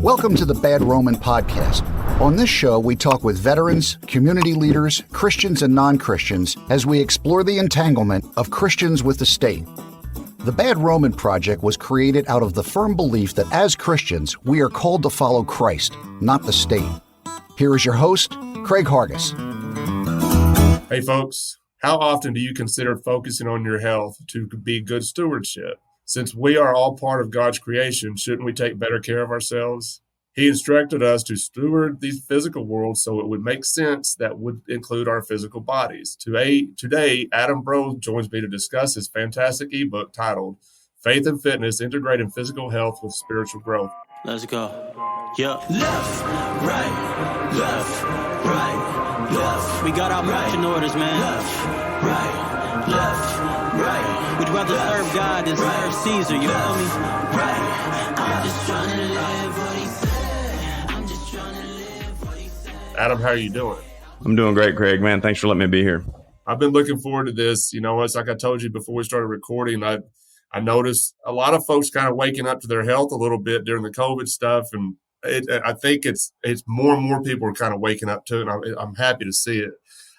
Welcome to the Bad Roman Podcast. On this show, we talk with veterans, community leaders, Christians and non-Christians as we explore the entanglement of Christians with the state. The Bad Roman Project was created out of the firm belief that as Christians, we are called to follow Christ, not the state. Here is your host, Craig Hargis. Hey folks, how often do you consider focusing on your health to be good stewardship? Since we are all part of God's creation, shouldn't we take better care of ourselves? He instructed us to steward these physical worlds so it would make sense that would include our physical bodies. Today, Adam Braud joins me to discuss his fantastic ebook titled Faith and Fitness, Integrating Physical Health with Spiritual Growth. Let's go. Yeah. Left, right, left, right, left. We got our marching orders, man. Left, right, left, we'd rather serve God than serve Caesar, you feel me? Right. I'm just trying to live what he said. I'm just trying to live what he said. Adam, how are you doing? I'm doing great, Craig, man. Thanks for letting me be here. I've been looking forward to this. You know, it's like I told you before we started recording, I noticed a lot of folks kind of waking up to their health a little bit during the COVID stuff. And I think it's more and more people are kind of waking up to it. And I'm happy to see it.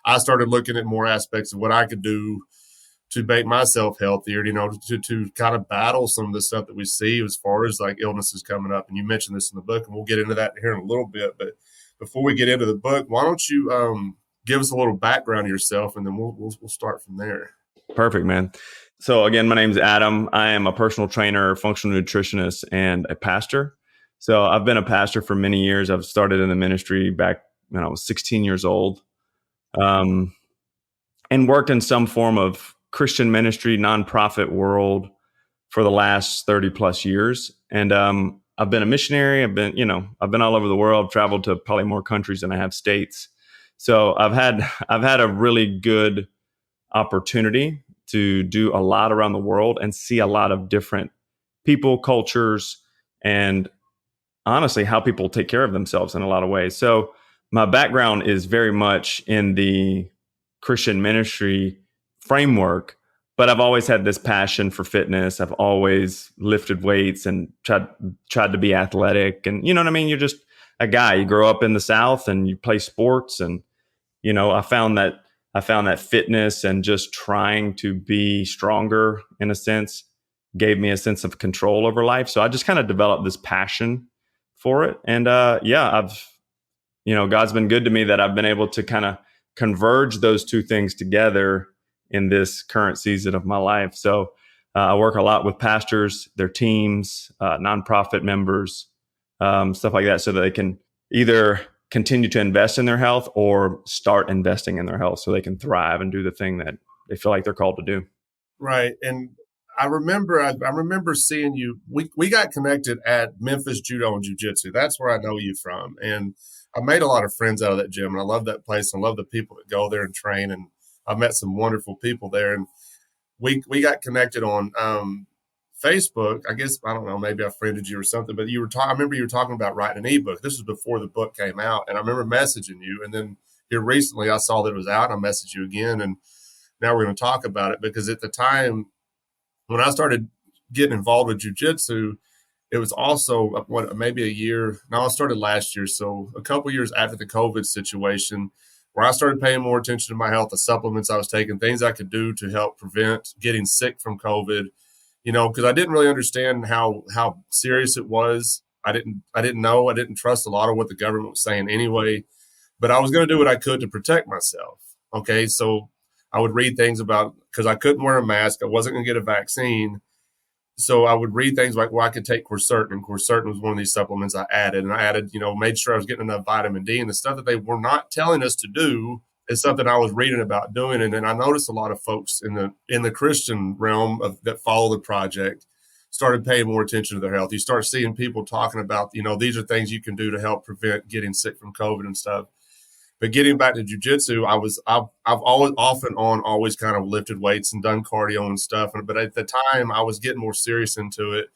I started looking at more aspects of what I could do to make myself healthier, you know, to kind of battle some of the stuff that we see as far as like illnesses coming up. And you mentioned this in the book, and we'll get into that here in a little bit. But before we get into the book, why don't you give us a little background of yourself, and then we'll start from there. Perfect, man. So again, my name is Adam. I am a personal trainer, functional nutritionist, and a pastor. So I've been a pastor for many years. I've started in the ministry back when I was 16 years old, and worked in some form of Christian ministry, nonprofit world for the last 30 plus years. And I've been a missionary. I've been all over the world, traveled to probably more countries than I have states. So I've had a really good opportunity to do a lot around the world and see a lot of different people, cultures, and honestly, how people take care of themselves in a lot of ways. So my background is very much in the Christian ministry framework, but I've always had this passion for fitness. I've always lifted weights and tried to be athletic. And you know what I mean? You're just a guy. You grow up in the South and you play sports. And, you know, I found that fitness and just trying to be stronger in a sense gave me a sense of control over life. So I just kind of developed this passion for it. And God's been good to me that I've been able to kind of converge those two things together in this current season of my life. So I work a lot with pastors, their teams, nonprofit members, stuff like that, so that they can either continue to invest in their health or start investing in their health so they can thrive and do the thing that they feel like they're called to do. Right. And I remember seeing you. We got connected at Memphis Judo and Jiu-Jitsu. That's where I know you from. And I made a lot of friends out of that gym, and I love that place. I love the people that go there and train, and I've met some wonderful people there. And we got connected on Facebook. I guess, I don't know, maybe I friended you or something, but I remember you were talking about writing an ebook. This was before the book came out, and I remember messaging you. And then here recently I saw that it was out, and I messaged you again, and now we're going to talk about it, because at the time when I started getting involved with jiu-jitsu, it was also maybe a year. No, I started last year. So a couple years after the COVID situation, where I started paying more attention to my health, the supplements I was taking, things I could do to help prevent getting sick from COVID, you know, because I didn't really understand how serious it was. I didn't know. I didn't trust a lot of what the government was saying anyway, but I was going to do what I could to protect myself. Okay. So I would read things about, because I couldn't wear a mask, I wasn't going to get a vaccine. So I would read things like, well, I could take quercetin, and quercetin was one of these supplements I added. And I added, made sure I was getting enough vitamin D. And the stuff that they were not telling us to do is something I was reading about doing. And then I noticed a lot of folks in the Christian realm that follow the project started paying more attention to their health. You start seeing people talking about, these are things you can do to help prevent getting sick from COVID and stuff. But getting back to jiu-jitsu, I've always kind of lifted weights and done cardio and stuff. But at the time, I was getting more serious into it.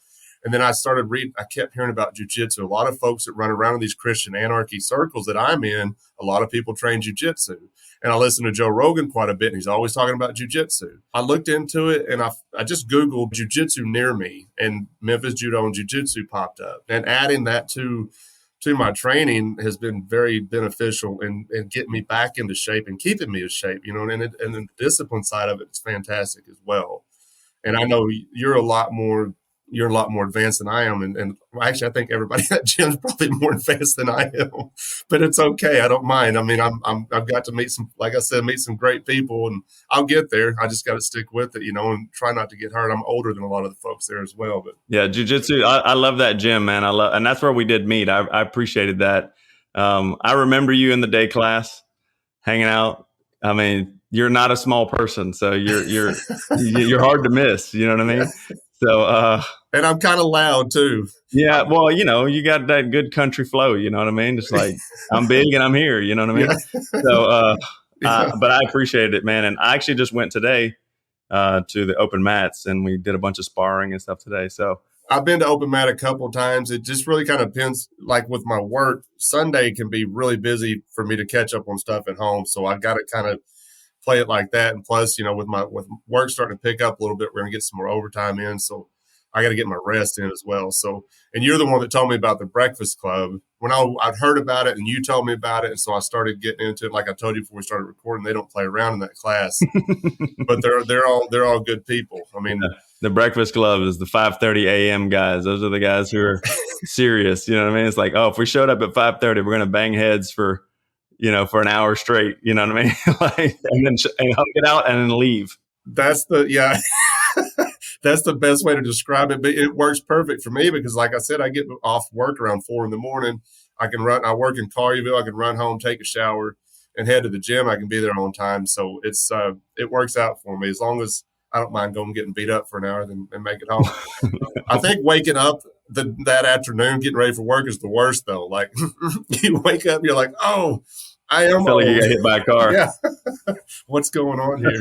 And then I started reading, I kept hearing about jujitsu. A lot of folks that run around in these Christian anarchy circles that I'm in, a lot of people train jujitsu. And I listen to Joe Rogan quite a bit, and he's always talking about jujitsu. I looked into it, and I just Googled jujitsu near me, and Memphis Judo and Jiu-Jitsu popped up. And adding that to my training has been very beneficial in getting me back into shape and keeping me in shape, and the discipline side of it is fantastic as well. And I know you're a lot more advanced than I am. And actually, I think everybody at that gym is probably more advanced than I am, but it's okay. I don't mind. I mean, I've got to meet some great people, and I'll get there. I just got to stick with it, and try not to get hurt. I'm older than a lot of the folks there as well, but yeah, jiu-jitsu. I love that gym, man. And that's where we did meet. I appreciated that. I remember you in the day class hanging out. I mean, you're not a small person, so you're hard to miss. You know what I mean? So, and I'm kind of loud too. Yeah. Well, you got that good country flow. You know what I mean? Just like I'm big and I'm here. You know what I mean? Yeah. So, but I appreciated it, man. And I actually just went today to the open mats, and we did a bunch of sparring and stuff today. So I've been to open mat a couple of times. It just really kind of depends. Like with my work, Sunday can be really busy for me to catch up on stuff at home. So I got to kind of play it like that. And plus, with work starting to pick up a little bit, we're going to get some more overtime in. So I got to get my rest in as well. So, and you're the one that told me about the Breakfast Club. When I'd heard about it and you told me about it. And so I started getting into it. Like I told you before we started recording, they don't play around in that class, but they're all good people. I mean, the Breakfast Club is the 5:30 a.m. guys. Those are the guys who are serious. You know what I mean? It's like, oh, if we showed up at 5:30, we're going to bang heads for an hour straight. You know what I mean? and then hug it out and then leave. That's that's the best way to describe it. But it works perfect for me because, like I said, I get off work around 4 a.m. I work in Collierville. I can run home, take a shower, and head to the gym. I can be there on time. So it works out for me as long as I don't mind going getting beat up for an hour and make it home. I think waking up that afternoon, getting ready for work is the worst though. Like you wake up, you're like, oh, I am. I feel like you got hit by a car. Yeah. What's going on here?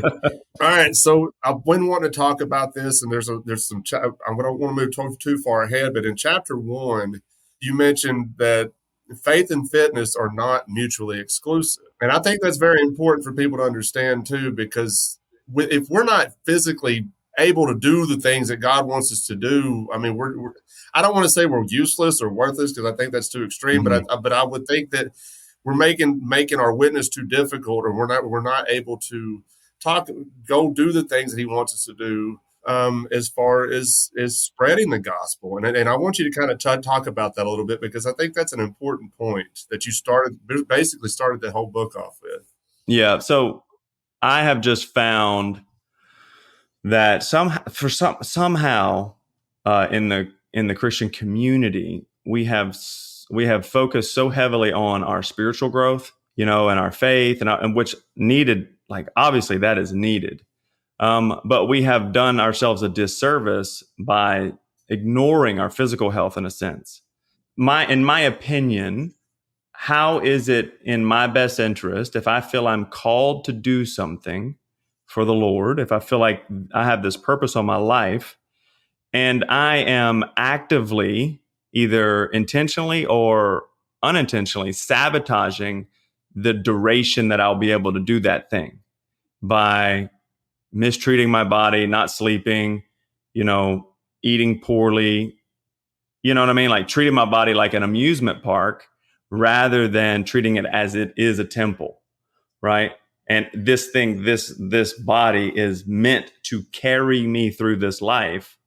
All right. So I've been wanting to talk about this, and there's some, I don't want to move too far ahead, but in chapter 1, you mentioned that faith and fitness are not mutually exclusive. And I think that's very important for people to understand too, because if we're not physically able to do the things that God wants us to do, I mean, I don't want to say we're useless or worthless because I think that's too extreme, but I would think that we're making our witness too difficult, or we're not able to go do the things that He wants us to do as far as spreading the gospel. And I want you to kind of talk about that a little bit, because I think that's an important point that you basically started the whole book off with. Yeah. So I have just found that somehow in the Christian community, we have focused so heavily on our spiritual growth, and our faith, and which needed, like, obviously that is needed. But we have done ourselves a disservice by ignoring our physical health in a sense. In my opinion, how is it in my best interest if I feel I'm called to do something for the Lord, if I feel like I have this purpose on my life, and I am actively, either intentionally or unintentionally, sabotaging the duration that I'll be able to do that thing by mistreating my body, not sleeping, eating poorly, you know what I mean? Like treating my body like an amusement park rather than treating it as it is a temple, right? And this body is meant to carry me through this life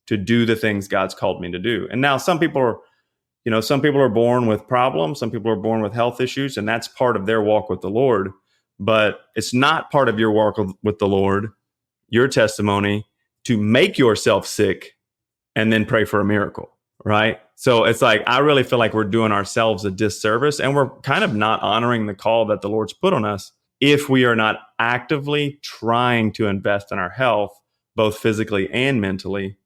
to do the things God's called me to do. And now some people are born with problems. Some people are born with health issues, and that's part of their walk with the Lord. But it's not part of your walk with the Lord, your testimony, to make yourself sick and then pray for a miracle, right? So it's like, I really feel like we're doing ourselves a disservice, and we're kind of not honoring the call that the Lord's put on us if we are not actively trying to invest in our health, both physically and mentally,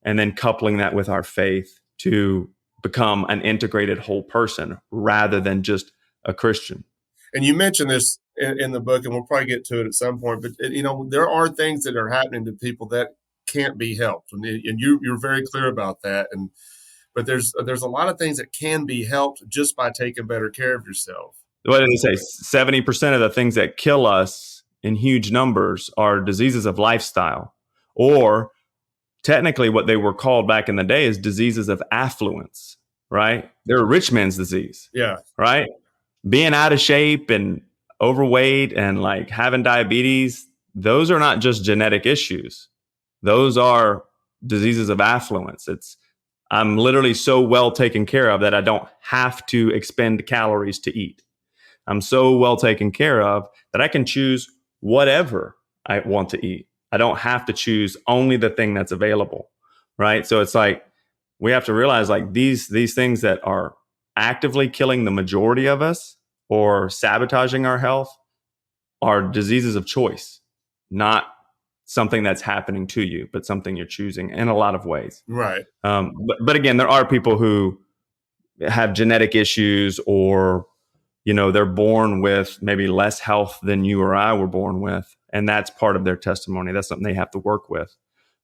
and then coupling that with our faith to become an integrated whole person rather than just a Christian. And you mentioned this in the book, and we'll probably get to it at some point, but there are things that are happening to people that can't be helped. And you're very clear about that. But there's a lot of things that can be helped just by taking better care of yourself. What did they say? 70% of the things that kill us in huge numbers are diseases of lifestyle, or technically what they were called back in the day is diseases of affluence, right? They're a rich man's disease. Yeah. Right? Being out of shape and overweight and like having diabetes, those are not just genetic issues. Those are diseases of affluence. I'm literally so well taken care of that I don't have to expend calories to eat. I'm so well taken care of that I can choose whatever I want to eat. I don't have to choose only the thing that's available, right? So it's like we have to realize like these things that are actively killing the majority of us or sabotaging our health are diseases of choice, not something that's happening to you, but something you're choosing in a lot of ways. Right. But again, there are people who have genetic issues, or they're born with maybe less health than you or I were born with. And that's part of their testimony. That's something they have to work with.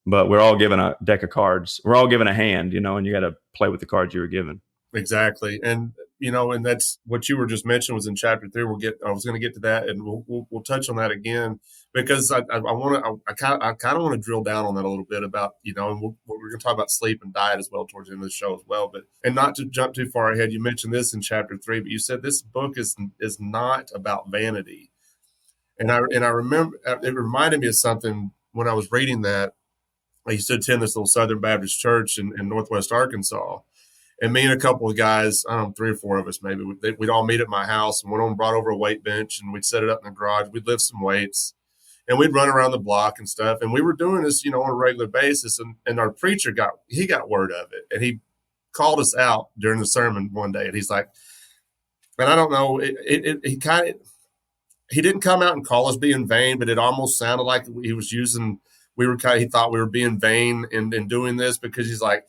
But we're all given a deck of cards. We're all given a hand, and you got to play with the cards you were given. Exactly. And, and that's what you were just mentioning was in chapter 3. I was going to get to that, and we'll touch on that again, because I kind of want to drill down on that a little bit about, and we're going to talk about sleep and diet as well towards the end of the show as well. And not to jump too far ahead, you mentioned this in chapter 3, but you said this book is not about vanity. And I remember it reminded me of something when I was reading that. I used to attend this little Southern Baptist church in Northwest Arkansas. And me and a couple of guys, I don't know, 3 or 4 of us maybe, we'd all meet at my house and brought over a weight bench, and we'd set it up in the garage. We'd lift some weights, and we'd run around the block and stuff. And we were doing this, on a regular basis. And our preacher got word of it, and he called us out during the sermon one day. And he's like, and I don't know, he didn't come out and call us being vain, but it almost sounded like he was using, he thought we were being vain in doing this, because he's like,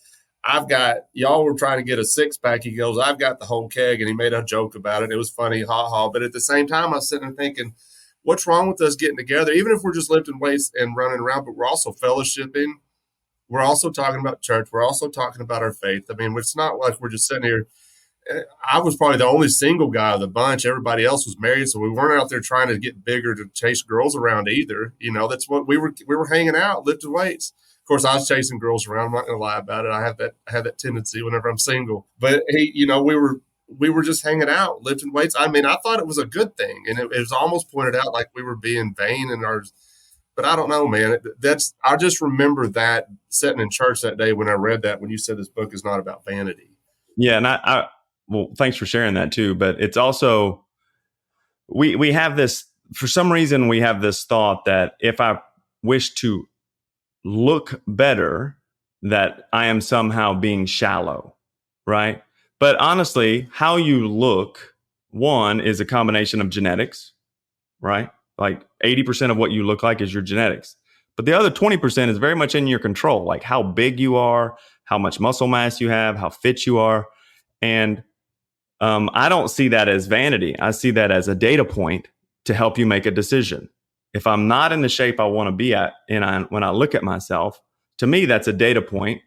y'all were trying to get a 6-pack. He goes, I've got the whole keg. And he made a joke about it. It was funny, ha. But at the same time, I was sitting there thinking, what's wrong with us getting together? Even if we're just lifting weights and running around, but we're also fellowshipping. We're also talking about church. We're also talking about our faith. I mean, it's not like we're just sitting here. I was probably the only single guy of the bunch. Everybody else was married. So we weren't out there trying to get bigger to chase girls around either. That's what we were hanging out, lifting weights. Of course, I was chasing girls around. I'm not going to lie about it. I have that tendency whenever I'm single. But we were just hanging out, lifting weights. I mean, I thought it was a good thing, and it was almost pointed out like we were being vain in ours. But I don't know, man. I just remember that sitting in church that day when I read that, when you said this book is not about vanity. Yeah, and well, thanks for sharing that too. But it's also we have this, for some reason, we have this thought that if I wish to look better, that I am somehow being shallow, right? But honestly, how you look, one, is a combination of genetics, right? Like 80% of what you look like is your genetics. But the other 20% is very much in your control, like how big you are, how much muscle mass you have, how fit you are. And I don't see that as vanity. I see that as a data point to help you make a decision. If I'm not in the shape I want to be at, and when I look at myself, to me, that's a data point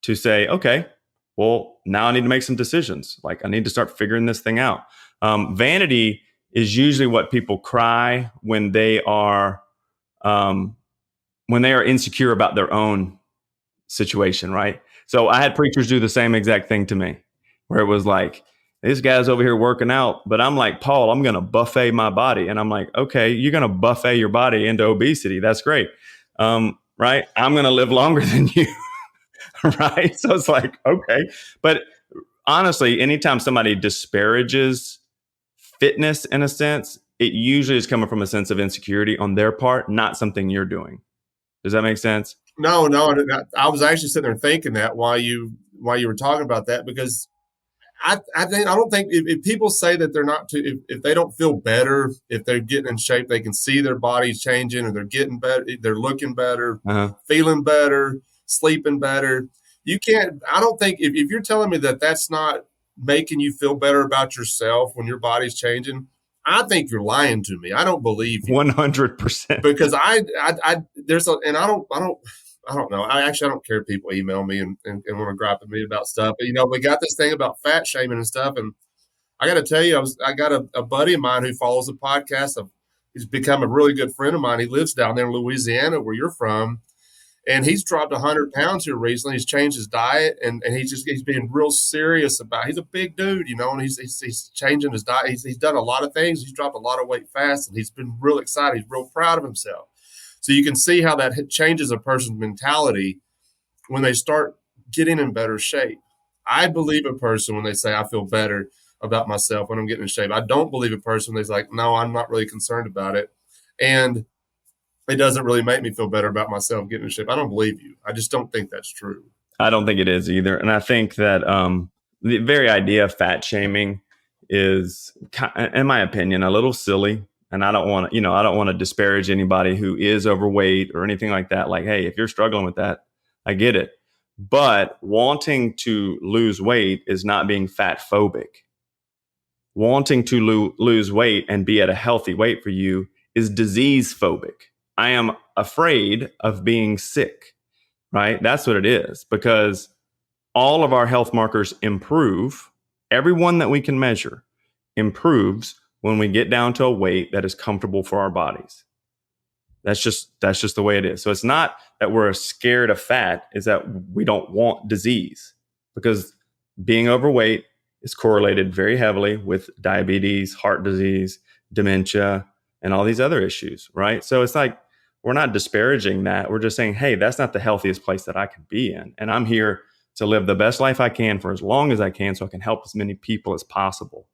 to say, okay, well, now I need to make some decisions. Like I need to start figuring this thing out. Vanity is usually what people cry when they are insecure about their own situation, right? So I had preachers do the same exact thing to me, where it was like, this guy's over here working out, but I'm like, Paul, I'm going to buffet my body. And I'm like, okay, you're going to buffet your body into obesity. That's great. Right? I'm going to live longer than you. Right? So it's like, okay. But honestly, anytime somebody disparages fitness in a sense, it usually is coming from a sense of insecurity on their part, not something you're doing. Does that make sense? No. I was actually sitting there thinking that while you were talking about that, because I don't think if people say that they're not if they don't feel better, if they're getting in shape, they can see their bodies changing, or they're getting better, they're looking better, feeling better, sleeping better. I don't think if you're telling me that that's not making you feel better about yourself when your body's changing, I think you're lying to me. I don't believe you. 100%. Because I I don't know. I don't care if people email me and want to gripe at me about stuff. But, we got this thing about fat shaming and stuff. And I got to tell you, I got a buddy of mine who follows the podcast. He's become a really good friend of mine. He lives down there in Louisiana, where you're from. And he's dropped 100 pounds here recently. He's changed his diet, and he's being real serious about it. He's a big dude, and he's changing his diet. He's done a lot of things. He's dropped a lot of weight fast, and he's been real excited. He's real proud of himself. So you can see how that changes a person's mentality when they start getting in better shape. I believe a person when they say, I feel better about myself when I'm getting in shape. I don't believe a person when they're like, no, I'm not really concerned about it. And it doesn't really make me feel better about myself getting in shape. I don't believe you. I just don't think that's true. I don't think it is either. And I think that the very idea of fat shaming is, in my opinion, a little silly. And I don't want to disparage anybody who is overweight or anything like that. Like, hey, if you're struggling with that, I get it. But wanting to lose weight is not being fat phobic. Wanting to lose weight and be at a healthy weight for you is disease phobic. I am afraid of being sick, right? That's what it is, because all of our health markers improve. Everyone that we can measure improves when we get down to a weight that is comfortable for our bodies. That's just the way it is. So it's not that we're scared of fat, it's that we don't want disease, because being overweight is correlated very heavily with diabetes, heart disease, dementia, and all these other issues, right? So it's like, we're not disparaging that. We're just saying, hey, that's not the healthiest place that I can be in. And I'm here to live the best life I can for as long as I can, so I can help as many people as possible,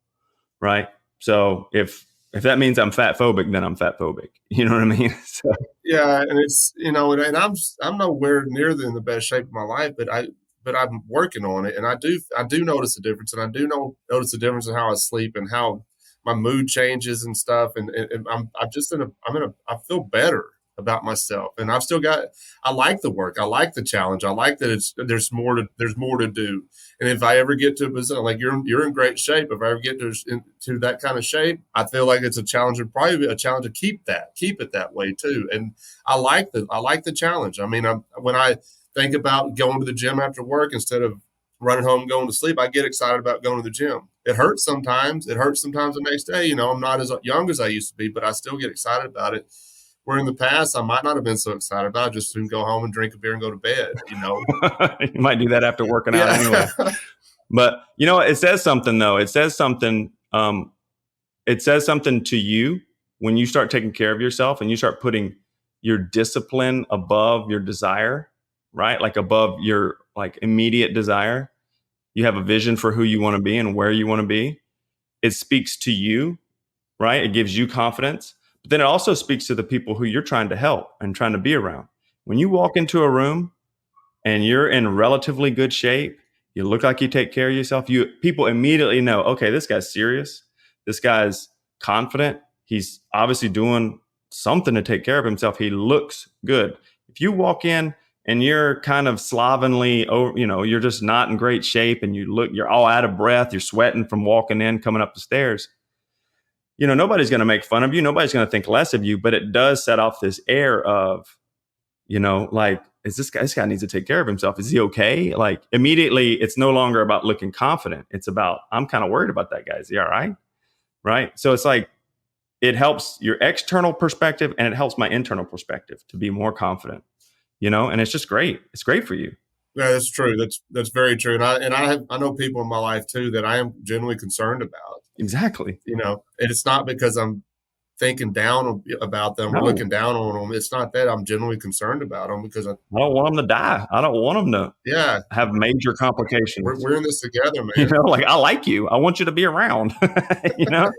right? So if that means I'm fat phobic, then I'm fat phobic. You know what I mean? So. Yeah, and it's and I'm nowhere near in the best shape of my life, but I'm working on it, and I do notice a difference, and I do notice a difference in how I sleep and how my mood changes and stuff, and I feel better about myself, and I like the work, I like the challenge, I like that there's more to do, and if I ever get to a position like you're in great shape, if I ever get to that kind of shape, I feel like it's a challenge, and probably a challenge to keep it that way too, and I like the challenge. I mean, when I think about going to the gym after work instead of running home and going to sleep, I get excited about going to the gym. It hurts sometimes the next day. I'm not as young as I used to be, but I still get excited about it. Where in the past, I might not have been so excited about it, just to go home and drink a beer and go to bed, You might do that after working out anyway. But, it says something, though. It says something to you when you start taking care of yourself and you start putting your discipline above your desire, right? Like above your immediate desire. You have a vision for who you want to be and where you want to be. It speaks to you, right? It gives you confidence. But then it also speaks to the people who you're trying to help and trying to be around. When you walk into a room and you're in relatively good shape, you look like you take care of yourself, people immediately know, okay, this guy's serious. This guy's confident. He's obviously doing something to take care of himself. He looks good. If you walk in and you're kind of slovenly, you're just not in great shape, and you're all out of breath, you're sweating from walking in, coming up the stairs, nobody's going to make fun of you. Nobody's going to think less of you, but it does set off this air of, is this guy needs to take care of himself. Is he okay? Like immediately it's no longer about looking confident. It's about, I'm kind of worried about that guy. Is he all right? Right. So it's like, it helps your external perspective and it helps my internal perspective to be more confident, and it's just great. It's great for you. Yeah, that's true. That's very true. And I know people in my life too that I am genuinely concerned about. Exactly. And it's not because I'm thinking down about them or looking down on them. It's not that. I'm genuinely concerned about them because I don't want them to die. I don't want them to have major complications. We're in this together, man. I like you. I want you to be around. Yeah,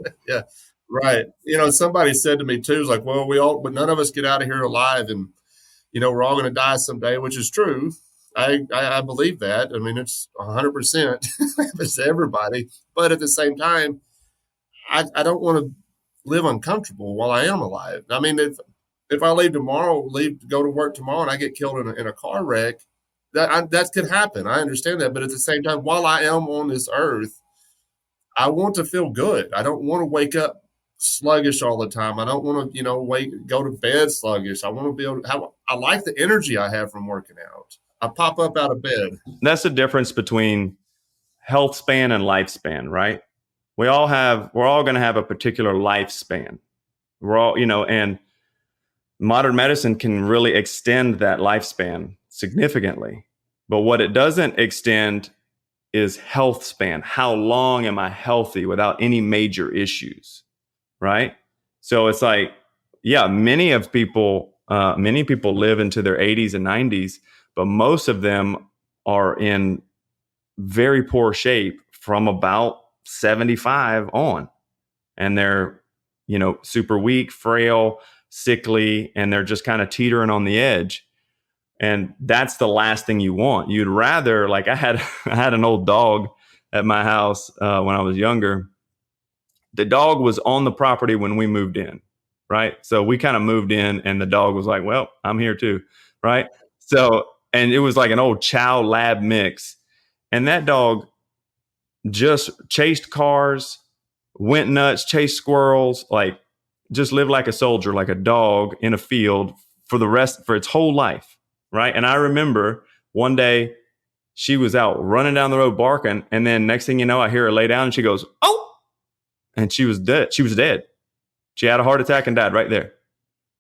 right. Somebody said to me too, it's like, well, but none of us get out of here alive, and we're all going to die someday, which is true. I believe that. I mean, it's 100%. It's everybody. But at the same time, I don't want to live uncomfortable while I am alive. I mean, if I leave tomorrow, go to work tomorrow, and I get killed in a car wreck, that could happen. I understand that. But at the same time, while I am on this earth, I want to feel good. I don't want to wake up sluggish all the time. I don't want to, go to bed sluggish. I want to be able to have, I like the energy I have from working out. I pop up out of bed. That's the difference between health span and lifespan, right? We're all going to have a particular lifespan. We're all, and modern medicine can really extend that lifespan significantly. But what it doesn't extend is health span. How long am I healthy without any major issues? Right? So it's like, yeah, many people live into their 80s and 90s, but most of them are in very poor shape from about 75 on. And they're, super weak, frail, sickly, and they're just kind of teetering on the edge. And that's the last thing you want. You'd rather, like I had an old dog at my house when I was younger. The dog was on the property when we moved in, right? So we kind of moved in and the dog was like, well, I'm here too, right? So, and it was like an old chow lab mix. And that dog just chased cars, went nuts, chased squirrels, like just lived like a soldier, like a dog in a field for its whole life, right? And I remember one day she was out running down the road barking, and then next thing you know, I hear her lay down and she goes, oh, and she was dead. She was dead. She had a heart attack and died right there,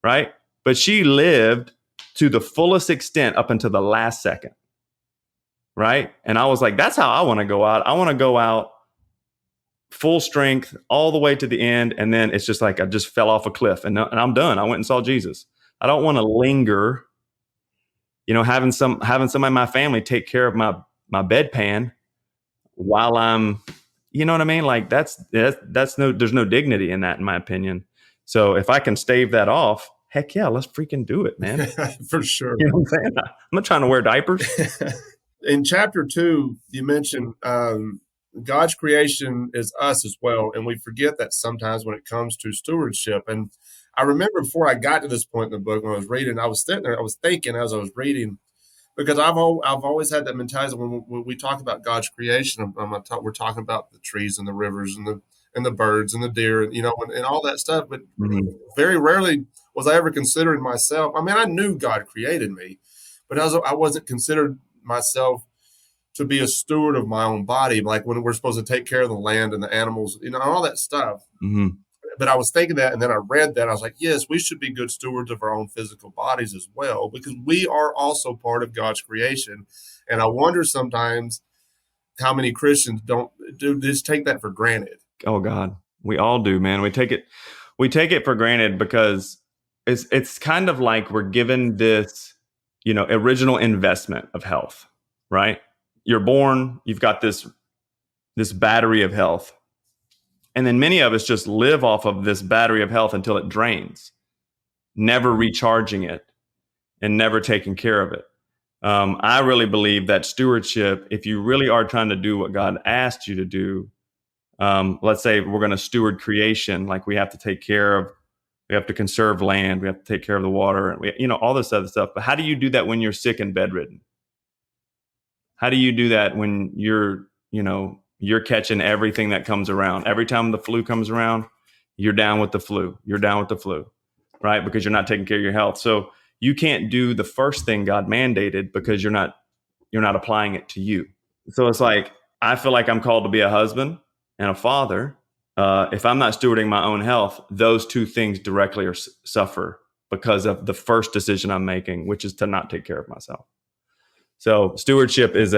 right? But she lived to the fullest extent up until the last second, right? And I was like, that's how I want to go out. I want to go out full strength all the way to the end. And then it's just like I just fell off a cliff and I'm done. I went and saw Jesus. I don't want to linger, having somebody in my family take care of my bedpan while I'm, you know what I mean? Like there's no dignity in that, in my opinion. So if I can stave that off, heck yeah, let's freaking do it, man. For sure. You know what I'm saying? I'm not trying to wear diapers. In chapter 2, you mentioned God's creation is us as well. And we forget that sometimes when it comes to stewardship. And I remember before I got to this point in the book, when I was reading, I was sitting there, I was thinking as I was reading, because I've always had that mentality when we talk about God's creation, we're talking about the trees and the rivers and the birds and the deer, and all that stuff. But very rarely was I ever considering myself. I mean, I knew God created me, but I wasn't considered myself to be a steward of my own body, like when we're supposed to take care of the land and the animals, all that stuff. Mm-hmm. But I was thinking that, and then I read that. I was like, yes, we should be good stewards of our own physical bodies as well, because we are also part of God's creation. And I wonder sometimes how many Christians just take that for granted. Oh God, we all do, man. We take it for granted because it's kind of like we're given this, original investment of health, right? You're born, you've got this battery of health. And then many of us just live off of this battery of health until it drains, never recharging it and never taking care of it. I really believe that stewardship, if you really are trying to do what God asked you to do, let's say we're going to steward creation, like we have to conserve land, we have to take care of the water, and all this other stuff. But how do you do that when you're sick and bedridden? How do you do that when you're catching everything that comes around? Every time the flu comes around, you're down with the flu. You're down with the flu, right? Because you're not taking care of your health. So you can't do the first thing God mandated because you're not applying it to you. So it's like, I feel like I'm called to be a husband and a father. If I'm not stewarding my own health, those two things directly suffer because of the first decision I'm making, which is to not take care of myself. So stewardship is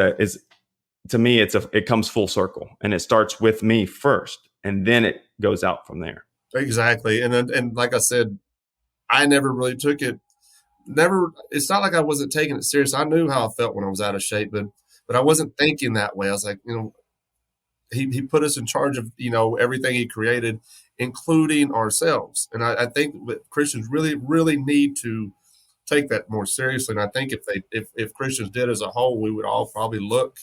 to me, it comes full circle, and it starts with me first, and then it goes out from there. Exactly. And like I said, I never really took it. It's not like I wasn't taking it serious. I knew how I felt when I was out of shape, but I wasn't thinking that way. I was like, he put us in charge of, everything he created, including ourselves. And I think that Christians really, really need to take that more seriously. And I think if Christians did as a whole, we would all probably look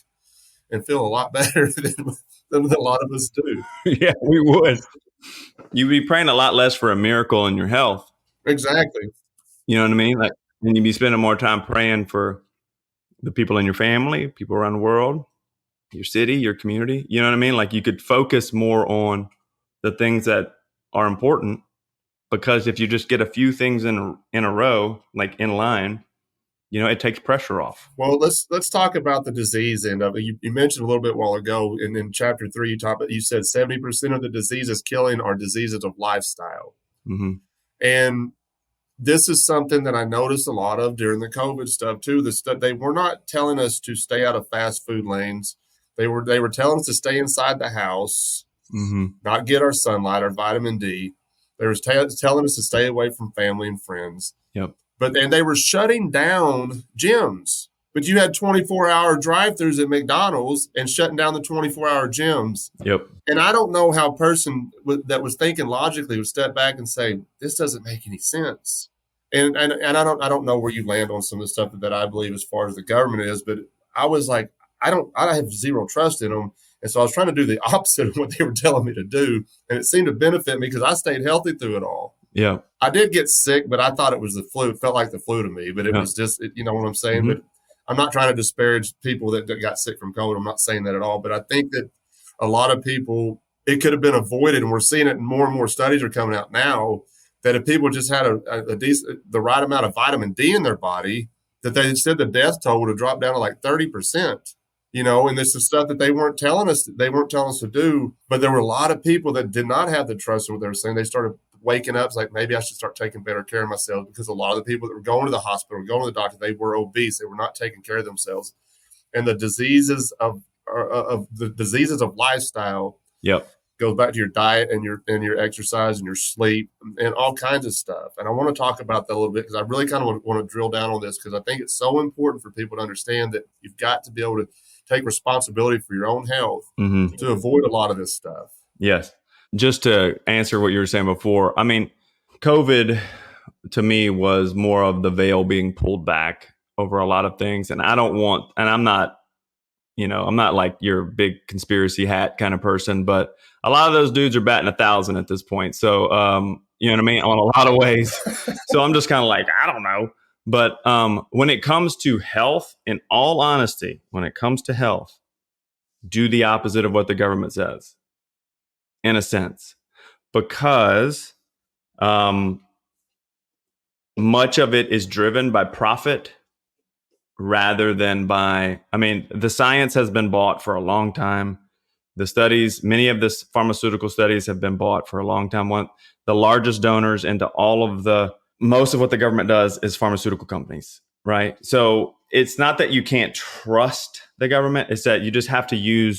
and feel a lot better than a lot of us do. Yeah, we would. You'd be praying a lot less for a miracle in your health. Exactly. You know what I mean? Like, and you'd be spending more time praying for the people in your family, people around the world, your city, your community. You know what I mean? Like you could focus more on the things that are important, because if you just get a few things in a row, like in line, it takes pressure off. Well, let's talk about the disease end of it. You mentioned a little bit while ago, and in chapter 3, you said 70% of the diseases killing are diseases of lifestyle. Mm-hmm. And this is something that I noticed a lot of during the COVID stuff too. They were not telling us to stay out of fast food lanes. They were telling us to stay inside the house, mm-hmm. not get our sunlight, our vitamin D. They were telling us to stay away from family and friends. Yep. And they were shutting down gyms. But you had 24-hour drive-thrus at McDonald's and shutting down the 24-hour gyms. Yep. And I don't know how a person that was thinking logically would step back and say, this doesn't make any sense. And I don't know where you land on some of the stuff that I believe as far as the government is, but I was like, I have zero trust in them. And so I was trying to do the opposite of what they were telling me to do. And it seemed to benefit me because I stayed healthy through it all. Yeah. I did get sick, but I thought it was the flu. It felt like the flu to me, but it was just, you know what I'm saying? Mm-hmm. But I'm not trying to disparage people that got sick from COVID. I'm not saying that at all. But I think that a lot of people, it could have been avoided. And we're seeing it, and more studies are coming out now, that if people just had the right amount of vitamin D in their body, that they said the death toll would have dropped down to like 30%. And this is stuff that they weren't telling us to do. But there were a lot of people that did not have the trust in what they were saying. They started waking up. It's like, maybe I should start taking better care of myself, because a lot of the people that were going to the hospital, going to the doctor, they were obese. They were not taking care of themselves. And the diseases of lifestyle, yep, goes back to your diet and your exercise and your sleep and all kinds of stuff. And I want to talk about that a little bit, because I really kind of want to drill down on this, because I think it's so important for people to understand that you've got to be able to take responsibility for your own health mm-hmm. to avoid a lot of this stuff. Yes. Just to answer what you were saying before, I mean, COVID to me was more of the veil being pulled back over a lot of things. And I'm not like your big conspiracy hat kind of person, but a lot of those dudes are batting 1,000 at this point. So, you know what I mean? On a lot of ways. So I'm just kind of like, I don't know. But when it comes to health, in all honesty, when it comes to health, do the opposite of what the government says, in a sense, because much of it is driven by profit rather than the science has been bought for a long time. The studies, many of the pharmaceutical studies have been bought for a long time. The largest donors into most of what the government does is pharmaceutical companies, right? So it's not that you can't trust the government. It's that you just have to you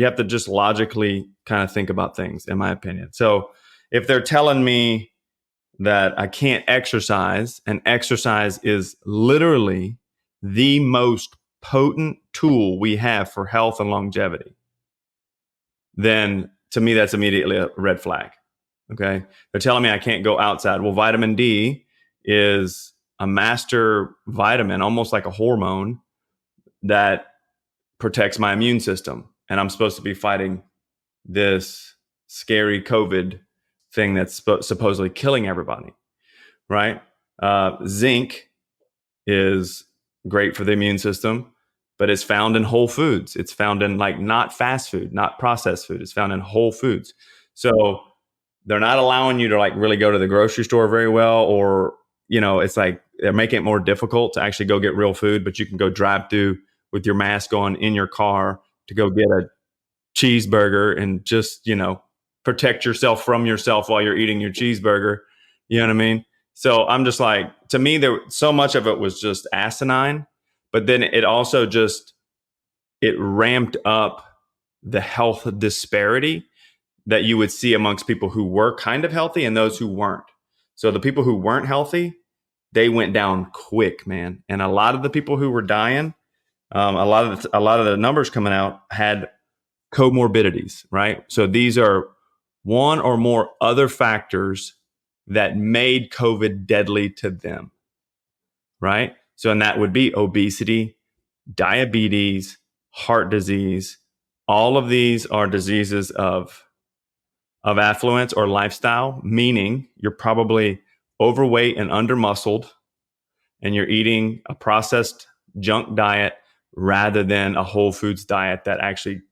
have to just logically kind of think about things, in my opinion. So if they're telling me that I can't exercise, and exercise is literally the most potent tool we have for health and longevity, then to me, that's immediately a red flag. Okay. They're telling me I can't go outside. Well, vitamin D is a master vitamin, almost like a hormone that protects my immune system. And I'm supposed to be fighting this scary COVID thing that's supposedly killing everybody, right? Zinc is great for the immune system, but it's found in whole foods. It's found in not fast food, not processed food. It's found in whole foods. So they're not allowing you to really go to the grocery store very well, or, it's like they're making it more difficult to actually go get real food, but you can go drive through with your mask on in your car to go get a cheeseburger and just, protect yourself from yourself while you're eating your cheeseburger. You know what I mean? So I'm just like, to me, so much of it was just asinine, but then it also it ramped up the health disparity that you would see amongst people who were kind of healthy and those who weren't. So the people who weren't healthy, they went down quick, man. And a lot of the people who were dying, a lot of the numbers coming out had comorbidities, right? So these are one or more other factors that made COVID deadly to them, right? So, and that would be obesity, diabetes, heart disease. All of these are diseases of affluence or lifestyle, meaning you're probably overweight and undermuscled, and you're eating a processed junk diet rather than a whole foods diet that actually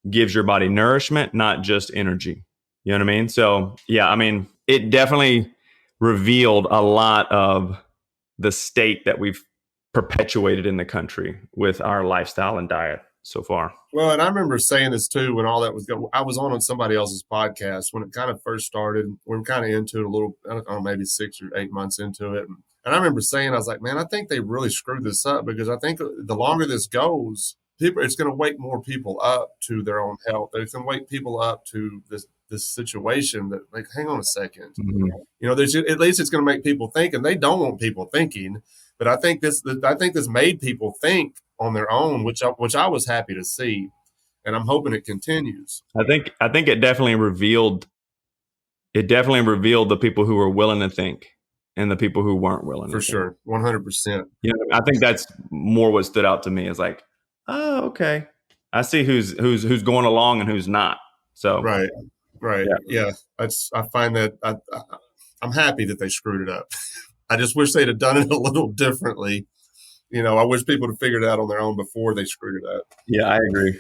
gives your body nourishment, not just energy. You know what I mean? So yeah, I mean, it definitely revealed a lot of the state that we've perpetuated in the country with our lifestyle and diet so far. Well, and I remember saying this too when all that was going. I was on somebody else's podcast when it kind of first started. We were kind of into it a little, I don't know, maybe 6 or 8 months into it. And I remember saying, I was like, man, I think they really screwed this up, because I think the longer this goes, it's going to wake more people up to their own health. It's going to wake people up to this situation that, like, hang on a second. Mm-hmm. You know, there's, at least it's going to make people think, and they don't want people thinking. But I think this made people think on their own, which I was happy to see, and I'm hoping it continues. I think it definitely revealed the people who were willing to think and the people who weren't willing. For sure, 100%. You know, I think that's more what stood out to me, is like, oh, okay, I see who's going along and who's not. So right, yeah. I find that I'm happy that they screwed it up. I just wish they'd have done it a little differently. You know, I wish people had figured it out on their own before they screwed it up. Yeah, I agree.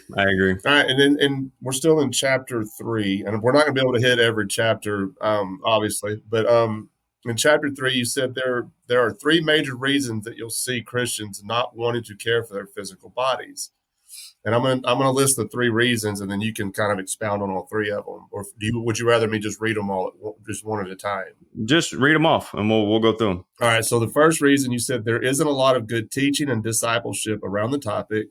All right, and we're still in chapter 3, and we're not going to be able to hit every chapter, obviously. But in chapter 3, you said there are 3 major reasons that you'll see Christians not wanting to care for their physical bodies. And I'm gonna list the 3 reasons, and then you can kind of expound on all 3 of them. Or would you rather me just read them all, just one at a time? Just read them off, and we'll go through them. All right. So the first reason, you said there isn't a lot of good teaching and discipleship around the topic.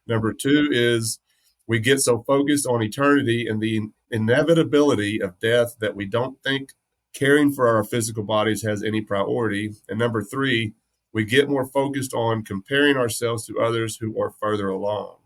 Number 2 is we get so focused on eternity and the inevitability of death that we don't think caring for our physical bodies has any priority. And number 3, we get more focused on comparing ourselves to others who are further along.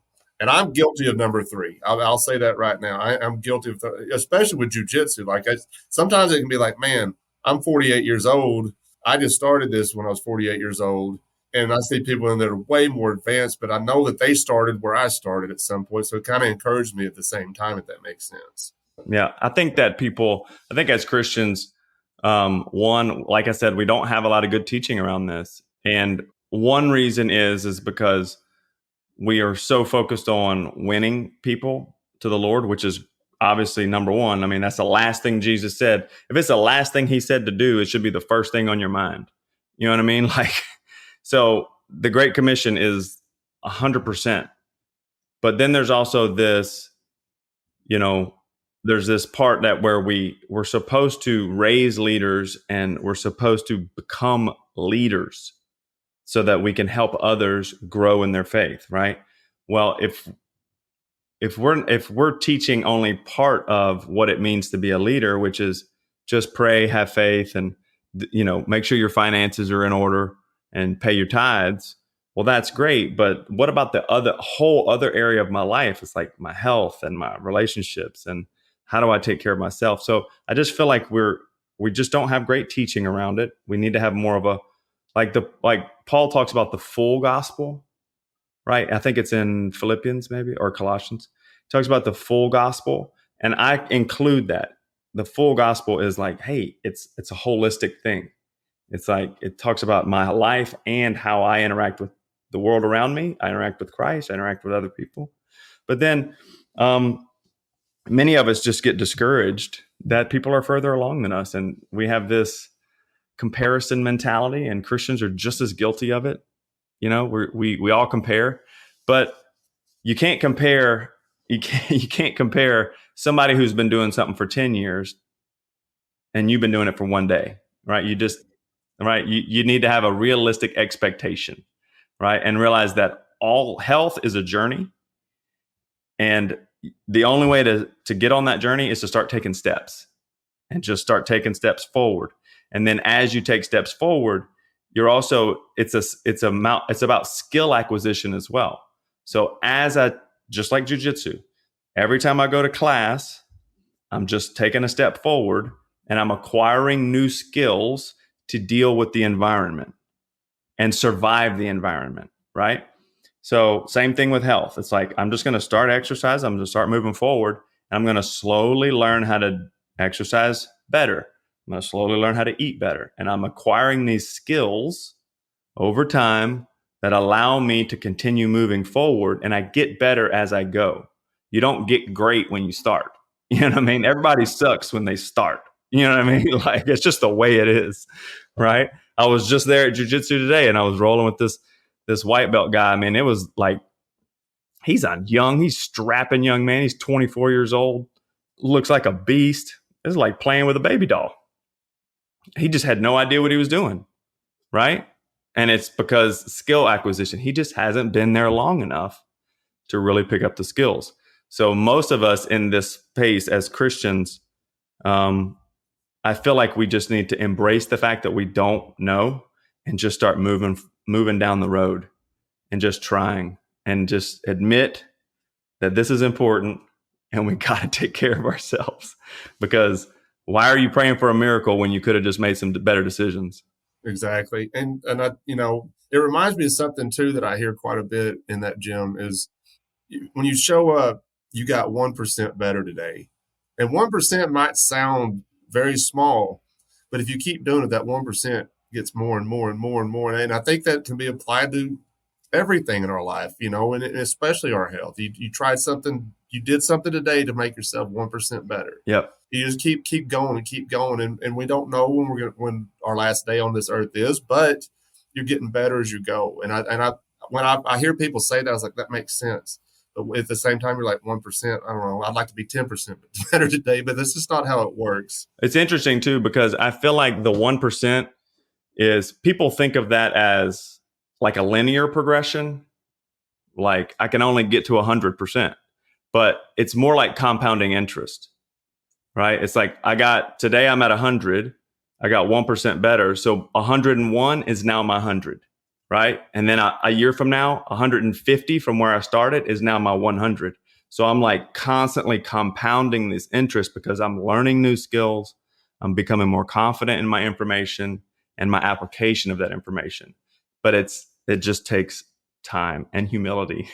And I'm guilty of number 3. I'll say that right now. I'm guilty of, especially with jujitsu. Like, sometimes it can be like, man, I'm 48 years old. I just started this when I was 48 years old. And I see people in there way more advanced, but I know that they started where I started at some point. So it kind of encouraged me at the same time, if that makes sense. Yeah. I think as Christians, one, like I said, we don't have a lot of good teaching around this. And one reason is because we are so focused on winning people to the Lord, which is obviously number one. I mean, that's the last thing Jesus said. If it's the last thing he said to do, it should be the first thing on your mind. You know what I mean? Like, so the Great Commission is 100%. But then there's also this, you know, there's this part that where we're supposed to raise leaders and we're supposed to become leaders so that we can help others grow in their faith, right? Well, if we're teaching only part of what it means to be a leader, which is just pray, have faith, and make sure your finances are in order and pay your tithes, well, that's great. But what about the whole other area of my life? It's like my health and my relationships, and how do I take care of myself? So I just feel like we just don't have great teaching around it. We need to have more of a like Paul talks about the full gospel, right? I think it's in Philippians maybe, or Colossians. He talks about the full gospel, and I include that. The full gospel is like, hey, it's a holistic thing. It's like it talks about my life and how I interact with the world around me. I interact with Christ. I interact with other people. But then many of us just get discouraged that people are further along than us, and we have this comparison mentality, and Christians are just as guilty of it. We all compare, but you can't compare. You can't compare somebody who's been doing something for 10 years and you've been doing it for one day, right? You need to have a realistic expectation, right? And realize that all health is a journey. And the only way to get on that journey is to start taking steps, and just start taking steps forward. And then as you take steps forward, you're also, it's about skill acquisition as well. So just like jujitsu, every time I go to class, I'm just taking a step forward and I'm acquiring new skills to deal with the environment and survive the environment, right? So same thing with health. It's like, I'm just going to start exercise. I'm going to start moving forward. And I'm going to slowly learn how to exercise better. I'm going to slowly learn how to eat better. And I'm acquiring these skills over time that allow me to continue moving forward. And I get better as I go. You don't get great when you start. You know what I mean? Everybody sucks when they start. You know what I mean? Like, it's just the way it is, right? I was just there at jiu-jitsu today, and I was rolling with this white belt guy. I mean, it was like, he's strapping young man. He's 24 years old, looks like a beast. It's like playing with a baby doll. He just had no idea what he was doing, right? And it's because skill acquisition. He just hasn't been there long enough to really pick up the skills. So most of us in this space as Christians, I feel like we just need to embrace the fact that we don't know and just start moving down the road and just trying and just admit that this is important and we got to take care of ourselves. Because why are you praying for a miracle when you could have just made some better decisions? Exactly. And I, it reminds me of something too that I hear quite a bit in that gym is when you show up, you got 1% better today. And 1% might sound very small, but if you keep doing it, that 1% gets more and more and more and more. And I think that can be applied to everything in our life, and especially our health. You tried something, you did something today to make yourself 1% better. Yep. You just keep going and keep going. And we don't know when our last day on this earth is, but you're getting better as you go. And when I hear people say that, I was like, that makes sense. But at the same time, you're like 1%. I don't know. I'd like to be 10% better today, but that's just not how it works. It's interesting too, because I feel like the 1% is, people think of that as like a linear progression. Like I can only get to 100%, but it's more like compounding interest, right? It's like today I'm at 100. I got 1% better. So 101 is now my 100. Right. And then a year from now, 150 from where I started is now my 100. So I'm like constantly compounding this interest because I'm learning new skills. I'm becoming more confident in my information and my application of that information. But it just takes time and humility.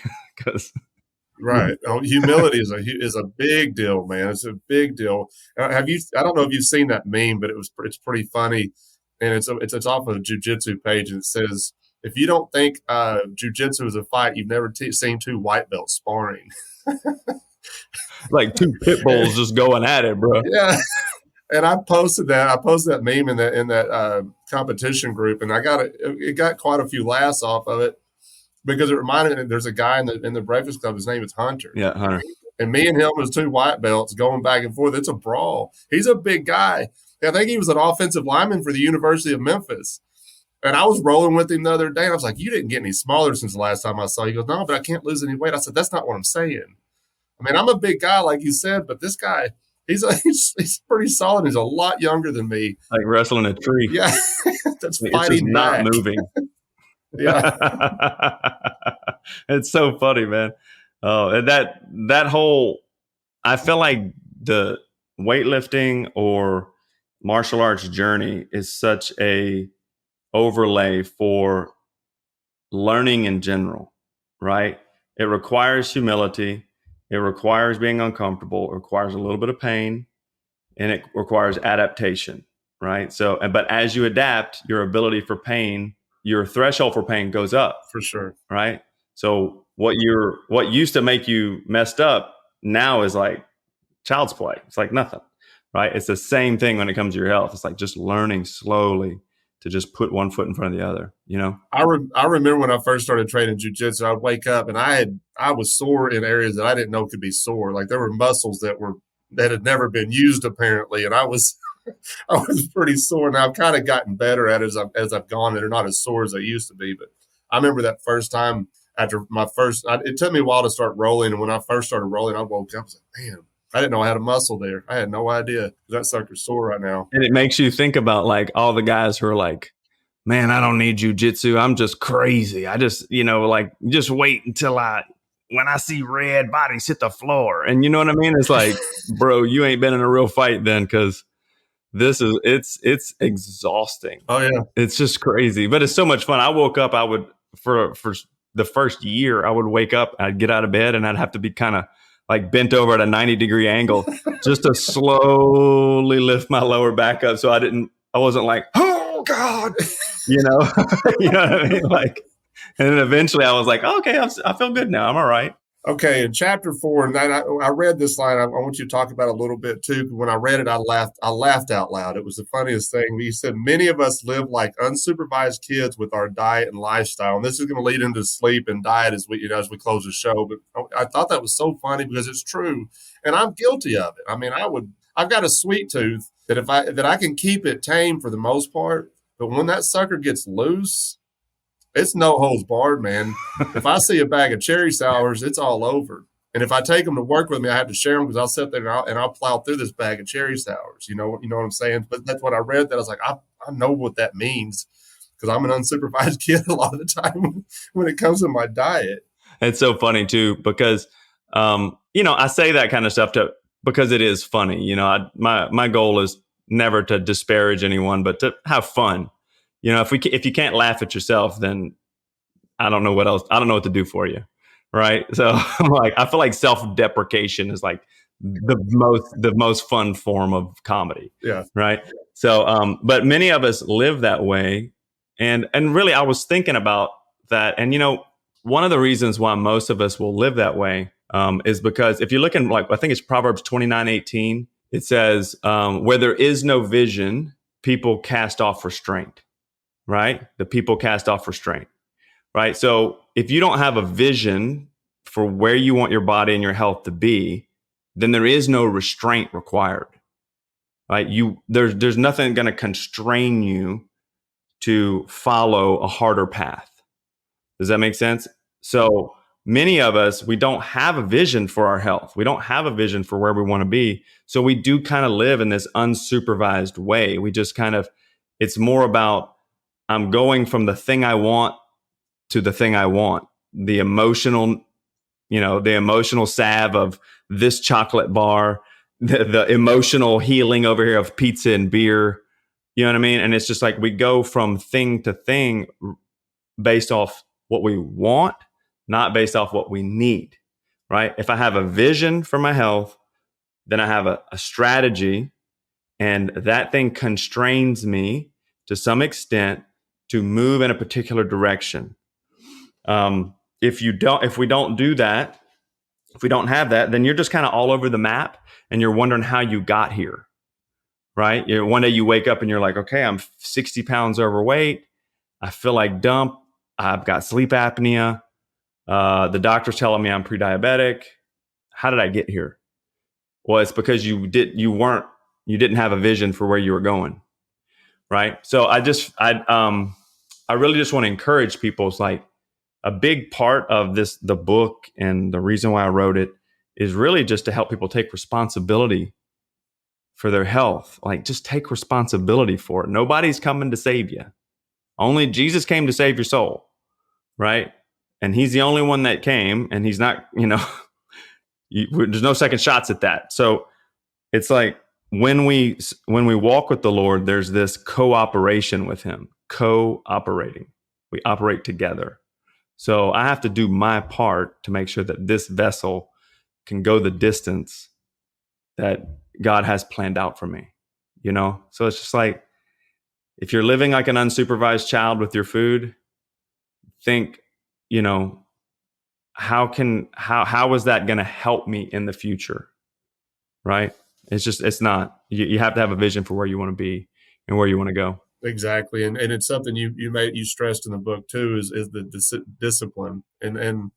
Right. Humility is a big deal, man. It's a big deal. I don't know if you've seen that meme, but it's pretty funny. And it's off of a jiu-jitsu page, and it says, if you don't think jiu-jitsu is a fight, you've never seen two white belts sparring. Like two pit bulls just going at it, bro. Yeah. And I posted that meme in that competition group, and it got quite a few laughs off of it because it reminded me that there's a guy in the Breakfast Club. His name is Hunter. Yeah, Hunter. And me and him was two white belts going back and forth. It's a brawl. He's a big guy. I think he was an offensive lineman for the University of Memphis. And I was rolling with him the other day, and I was like, you didn't get any smaller since the last time I saw you. He goes, no, but I can't lose any weight. I said, that's not what I'm saying. I mean, I'm a big guy, like you said, but this guy, he's pretty solid. He's a lot younger than me. Like wrestling a tree. Yeah. That's it's fighting just not back. moving. Yeah. It's so funny, man. Oh, and that whole, I feel like the weightlifting or martial arts journey is such a overlay for learning in general, right? It requires humility. It requires being uncomfortable. It requires a little bit of pain, and it requires adaptation, right? So, but as you adapt, your ability for pain, your threshold for pain goes up. For sure. Right? So what used to make you messed up now is like child's play. It's like nothing, right? It's the same thing when it comes to your health. It's like just learning slowly to just put one foot in front of the other, I remember when I first started training jiu-jitsu, I'd wake up and I was sore in areas that I didn't know could be sore. Like there were muscles that had never been used apparently. And I was pretty sore. Now I've kind of gotten better at it as I've gone, and they're not as sore as I used to be. But I remember that first time after it took me a while to start rolling. And when I first started rolling, I woke up, I was like, man, I didn't know I had a muscle there. I had no idea. That sucker's sore right now. And it makes you think about like all the guys who are like, man, I don't need jujitsu. I'm just crazy. I just, just wait until when I see red bodies hit the floor. And you know what I mean? It's like, bro, you ain't been in a real fight then, because it's exhausting. Oh yeah. It's just crazy, but it's so much fun. I woke up, for the first year, I would wake up, I'd get out of bed and I'd have to be kind of like bent over at a 90-degree angle just to slowly lift my lower back up. So I wasn't like, oh God, you know what I mean? Like, and then eventually I was like, okay, I feel good now. I'm all right. Okay, in chapter 4, and I read this line. I want you to talk about it a little bit too. When I read it, I laughed. I laughed out loud. It was the funniest thing. He said, "Many of us live like unsupervised kids with our diet and lifestyle." And this is going to lead into sleep and diet as we close the show. But I thought that was so funny because it's true, and I'm guilty of it. I mean, I've got a sweet tooth that I can keep it tame for the most part, but when that sucker gets loose, it's no holds barred, man. If I see a bag of cherry sours, it's all over. And if I take them to work with me, I have to share them because I'll sit there and I'll plow through this bag of cherry sours. You know what I'm saying? But that's what I read. That I was like, I know what that means because I'm an unsupervised kid a lot of the time when it comes to my diet. It's so funny too because I say that kind of stuff because it is funny. My goal is never to disparage anyone, but to have fun. If you can't laugh at yourself, then I don't know what else. I don't know what to do for you, right? So I feel like self-deprecation is like the most fun form of comedy, Yeah. right? So, but many of us live that way, and really, I was thinking about that, and one of the reasons why most of us will live that way is because if you look in, I think it's Proverbs 29:18, it says, "Where there is no vision, people cast off restraint." Right? The people cast off restraint, right? So if you don't have a vision for where you want your body and your health to be, then there is no restraint required, right? There's nothing going to constrain you to follow a harder path. Does that make sense? So many of us, we don't have a vision for our health. We don't have a vision for where we want to be. So we do kind of live in this unsupervised way. We just it's more about, I'm going from the thing I want to the thing I want. The emotional salve of this chocolate bar, the emotional healing over here of pizza and beer. You know what I mean? And it's just like we go from thing to thing based off what we want, not based off what we need, right? If I have a vision for my health, then I have a strategy, and that thing constrains me to some extent to move in a particular direction. If we don't do that, if we don't have that, then you're just kind of all over the map and you're wondering how you got here, right? One day you wake up and you're like, okay, I'm 60 pounds overweight. I feel like dump. I've got sleep apnea. The doctor's telling me I'm pre-diabetic. How did I get here? Well, it's because you didn't have a vision for where you were going. Right. So I really just want to encourage people. It's like a big part of the book, and the reason why I wrote it is really just to help people take responsibility for their health. Like, just take responsibility for it. Nobody's coming to save you. Only Jesus came to save your soul. Right. And he's the only one that came, and he's not, there's no second shots at that. So it's like, when we walk with the Lord, there's this cooperation with him, cooperating. We operate together. So I have to do my part to make sure that this vessel can go the distance that God has planned out for me, So it's just like, if you're living like an unsupervised child with your food, think, how is that going to help me in the future? Right? It's not. You have to have a vision for where you want to be and where you want to go. Exactly. And it's something you stressed in the book too, is the discipline. And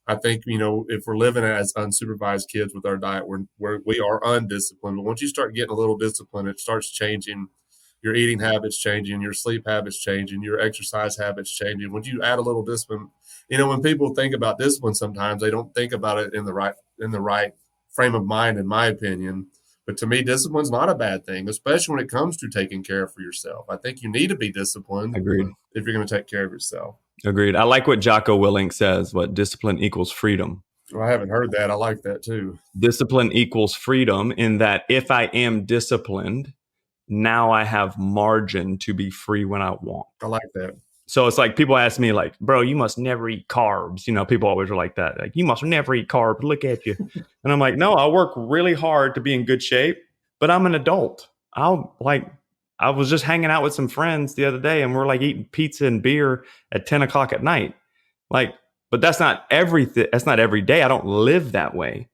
I think, if we're living as unsupervised kids with our diet, we are undisciplined. But once you start getting a little discipline, it starts changing. Your eating habits changing, your sleep habits changing, your exercise habits changing. When you add a little discipline, when people think about discipline, sometimes they don't think about it in the right frame of mind, in my opinion. But to me, discipline's not a bad thing, especially when it comes to taking care of yourself. I think you need to be disciplined. Agreed. If you're going to take care of yourself. Agreed. I like what Jocko Willink says, what discipline equals freedom. Well, I haven't heard that. I like that too. Discipline equals freedom, in that if I am disciplined, now I have margin to be free when I want. I like that. So it's like, people ask me like, bro, you must never eat carbs. People always are like that. Like, you must never eat carbs. Look at you. And I'm like, no, I work really hard to be in good shape, but I'm an adult. I was just hanging out with some friends the other day, and we're like eating pizza and beer at 10 o'clock at night. Like, But that's not everything. That's not every day. I don't live that way.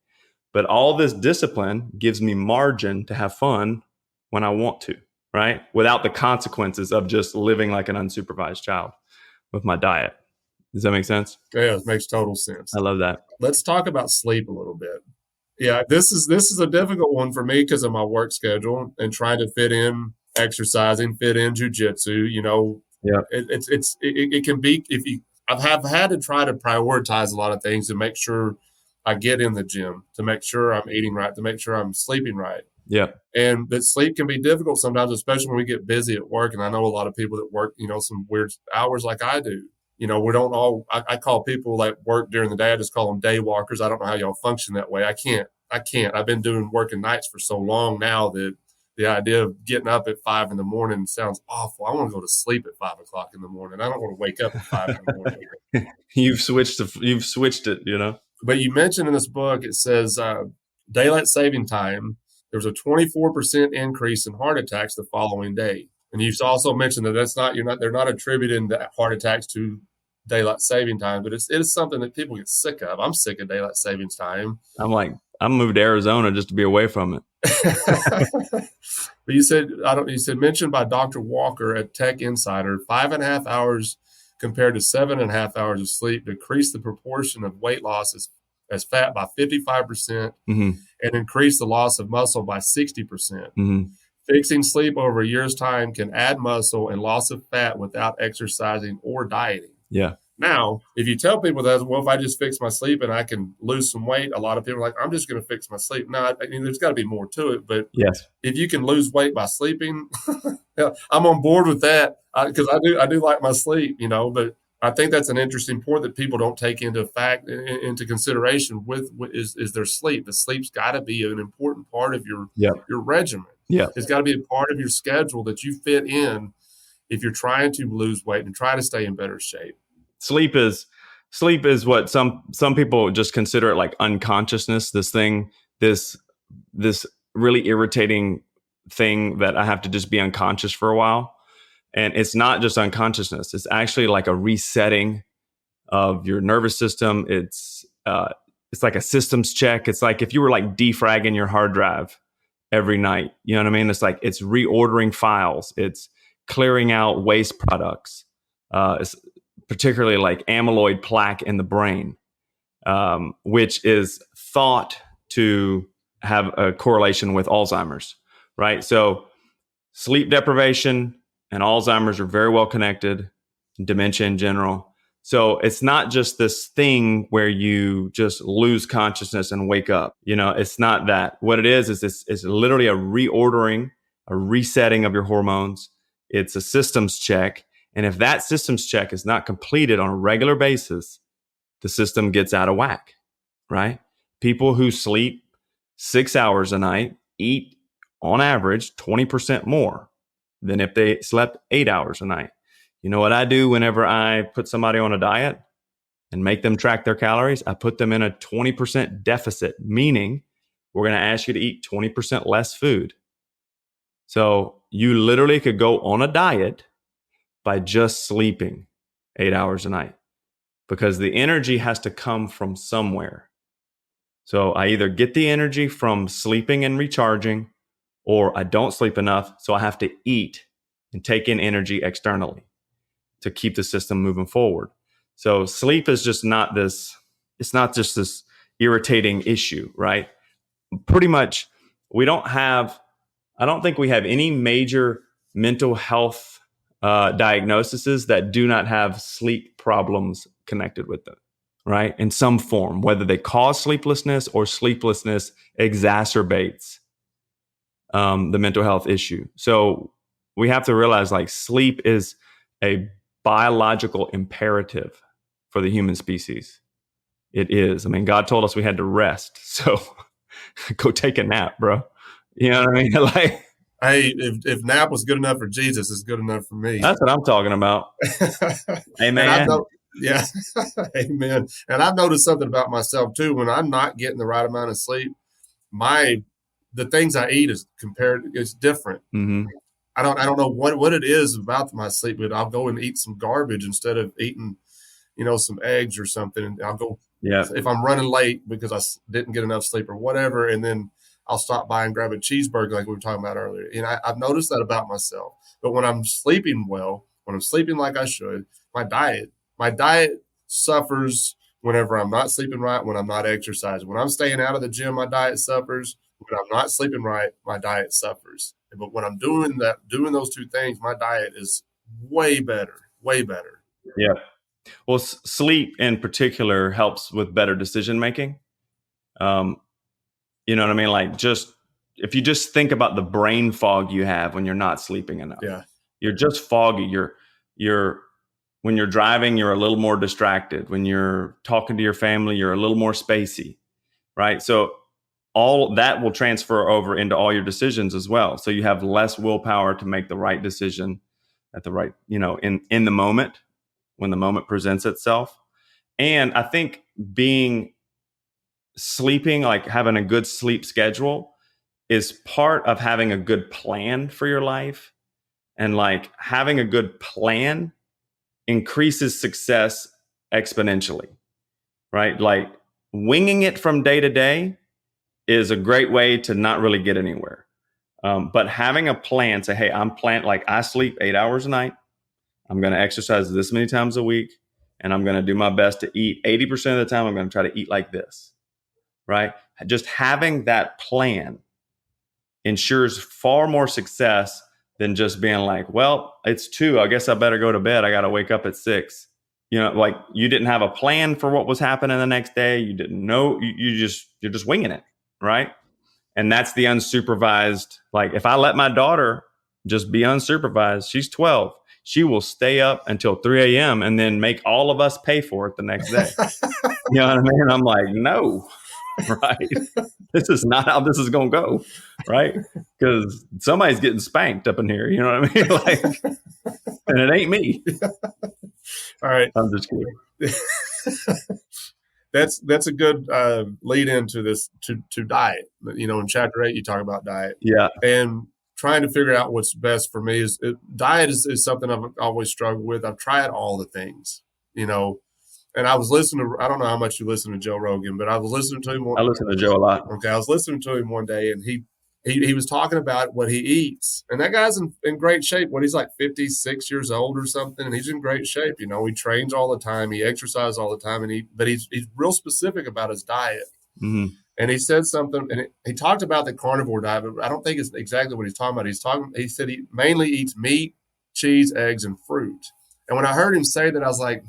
But all this discipline gives me margin to have fun when I want to, right? Without the consequences of just living like an unsupervised child with my diet. Does that make sense? Yeah, it makes total sense. I love that. Let's talk about sleep a little bit. Yeah, this is a difficult one for me because of my work schedule and trying to fit in exercising, fit in jujitsu. Yeah. It can be I've had to try to prioritize a lot of things to make sure I get in the gym, to make sure I'm eating right, to make sure I'm sleeping right. Yeah. And that sleep can be difficult sometimes, especially when we get busy at work. And I know a lot of people that work, some weird hours like I do. We don't all, I call people that work during the day, I just call them day walkers. I don't know how y'all function that way. I can't. I've been working nights for so long now that the idea of getting up at 5 a.m. sounds awful. I want to go to sleep at 5 o'clock in the morning. I don't want to wake up at 5 in the morning. You've switched it, But you mentioned in this book, it says daylight saving time, there's a 24% increase in heart attacks the following day. And you've also mentioned that they're not attributing the heart attacks to daylight saving time, but it is something that people get sick of. I'm sick of daylight savings time. I'm moved to Arizona just to be away from it. But you said mentioned by Dr. Walker at Tech Insider, 5.5 hours compared to 7.5 hours of sleep decrease the proportion of weight loss as fat by 55% and increase the loss of muscle by 60%. Mm-hmm. Fixing sleep over a year's time can add muscle and loss of fat without exercising or dieting. Yeah. Now, if you tell people that, well, if I just fix my sleep and I can lose some weight, a lot of people are like, I'm just going to fix my sleep. No, there's got to be more to it. But yes, if you can lose weight by sleeping, I'm on board with that because I do like my sleep, but I think that's an interesting point that people don't take into consideration is their sleep. The sleep's got to be an important part of your regimen. Yeah. It's got to be a part of your schedule that you fit in if you're trying to lose weight and try to stay in better shape. Sleep is what some people just consider it like unconsciousness, this really irritating thing that I have to just be unconscious for a while. And it's not just unconsciousness. It's actually like a resetting of your nervous system. It's like a systems check. It's like if you were like defragging your hard drive every night, you know what I mean? It's like it's reordering files. It's clearing out waste products. It's particularly like amyloid plaque in the brain, which is thought to have a correlation with Alzheimer's, right? So sleep deprivation and Alzheimer's are very well connected, dementia in general. So it's not just this thing where you just lose consciousness and wake up. It's not that. What it is it's literally a reordering, a resetting of your hormones. It's a systems check. And if that systems check is not completed on a regular basis, the system gets out of whack, right? People who sleep 6 hours a night eat on average 20% more than if they slept 8 hours a night. You know what I do whenever I put somebody on a diet and make them track their calories? I put them in a 20% deficit, meaning we're going to ask you to eat 20% less food. So you literally could go on a diet by just sleeping 8 hours a night because the energy has to come from somewhere. So I either get the energy from sleeping and recharging, or I don't sleep enough, so I have to eat and take in energy externally to keep the system moving forward. So sleep is just not this, it's not just this irritating issue, right? Pretty much, I don't think we have any major mental health diagnoses that do not have sleep problems connected with them, right? In some form, whether they cause sleeplessness or sleeplessness exacerbates the mental health issue. So we have to realize like sleep is a biological imperative for the human species. It is. I mean, God told us we had to rest. So go take a nap, bro. You know what I mean? Like, hey, if nap was good enough for Jesus, it's good enough for me. That's what I'm talking about. Amen. Yeah. Amen. And I've noticed something about myself too. When I'm not getting the right amount of sleep, the things I eat is different. Mm-hmm. I don't know what it is about my sleep, but I'll go and eat some garbage instead of eating, some eggs or something, and I'll go, Yeah. if I'm running late because didn't get enough sleep or whatever, and then I'll stop by and grab a cheeseburger like we were talking about earlier. And I've noticed that about myself. But when I'm sleeping well, when I'm sleeping like I should, my diet suffers whenever I'm not sleeping right, when I'm not exercising. When I'm staying out of the gym, my diet suffers. When I'm not sleeping right, my diet suffers. But when I'm doing those two things, my diet is way better, way better. Yeah. Well, sleep in particular helps with better decision making. You know what I mean? Like, if you just think about the brain fog you have when you're not sleeping enough. Yeah. You're just foggy. When you're driving, you're a little more distracted. When you're talking to your family, you're a little more spacey, right? So all that will transfer over into all your decisions as well. So you have less willpower to make the right decision at the right, in the moment, when the moment presents itself. And I think sleeping, like having a good sleep schedule, is part of having a good plan for your life. And like having a good plan increases success exponentially, right? Like winging it from day to day is a great way to not really get anywhere. But having a plan, say, hey, I sleep 8 hours a night. I'm going to exercise this many times a week, and I'm going to do my best to eat 80% of the time. I'm going to try to eat like this, right? Just having that plan ensures far more success than just being like, well, it's 2. I guess I better go to bed. I got to wake up at 6. Like you didn't have a plan for what was happening the next day. You didn't know. You're just winging it, right? And that's the unsupervised. Like if I let my daughter just be unsupervised, she's 12. She will stay up until 3 a.m. and then make all of us pay for it the next day. You know what I mean? I'm like, no, right? This is not how this is going to go, right? Because somebody's getting spanked up in here. You know what I mean? Like, and it ain't me. All right. I'm just kidding. That's a good lead into this to diet. In chapter 8, you talk about diet. Yeah. And trying to figure out what's best for me diet is something I've always struggled with. I've tried all the things, and I was listening to, I don't know how much you listen to Joe Rogan, but I was listening to him. I listen to Joe a lot. Okay. I was listening to him one day, and he was talking about what he eats, and that guy's in great shape. He's like 56 years old or something, and he's in great shape. He trains all the time. He exercises all the time, but he's real specific about his diet. Mm-hmm. And he said something, and he talked about the carnivore diet, but I don't think it's exactly what he's talking about. He said he mainly eats meat, cheese, eggs, and fruit. And when I heard him say that, I was like,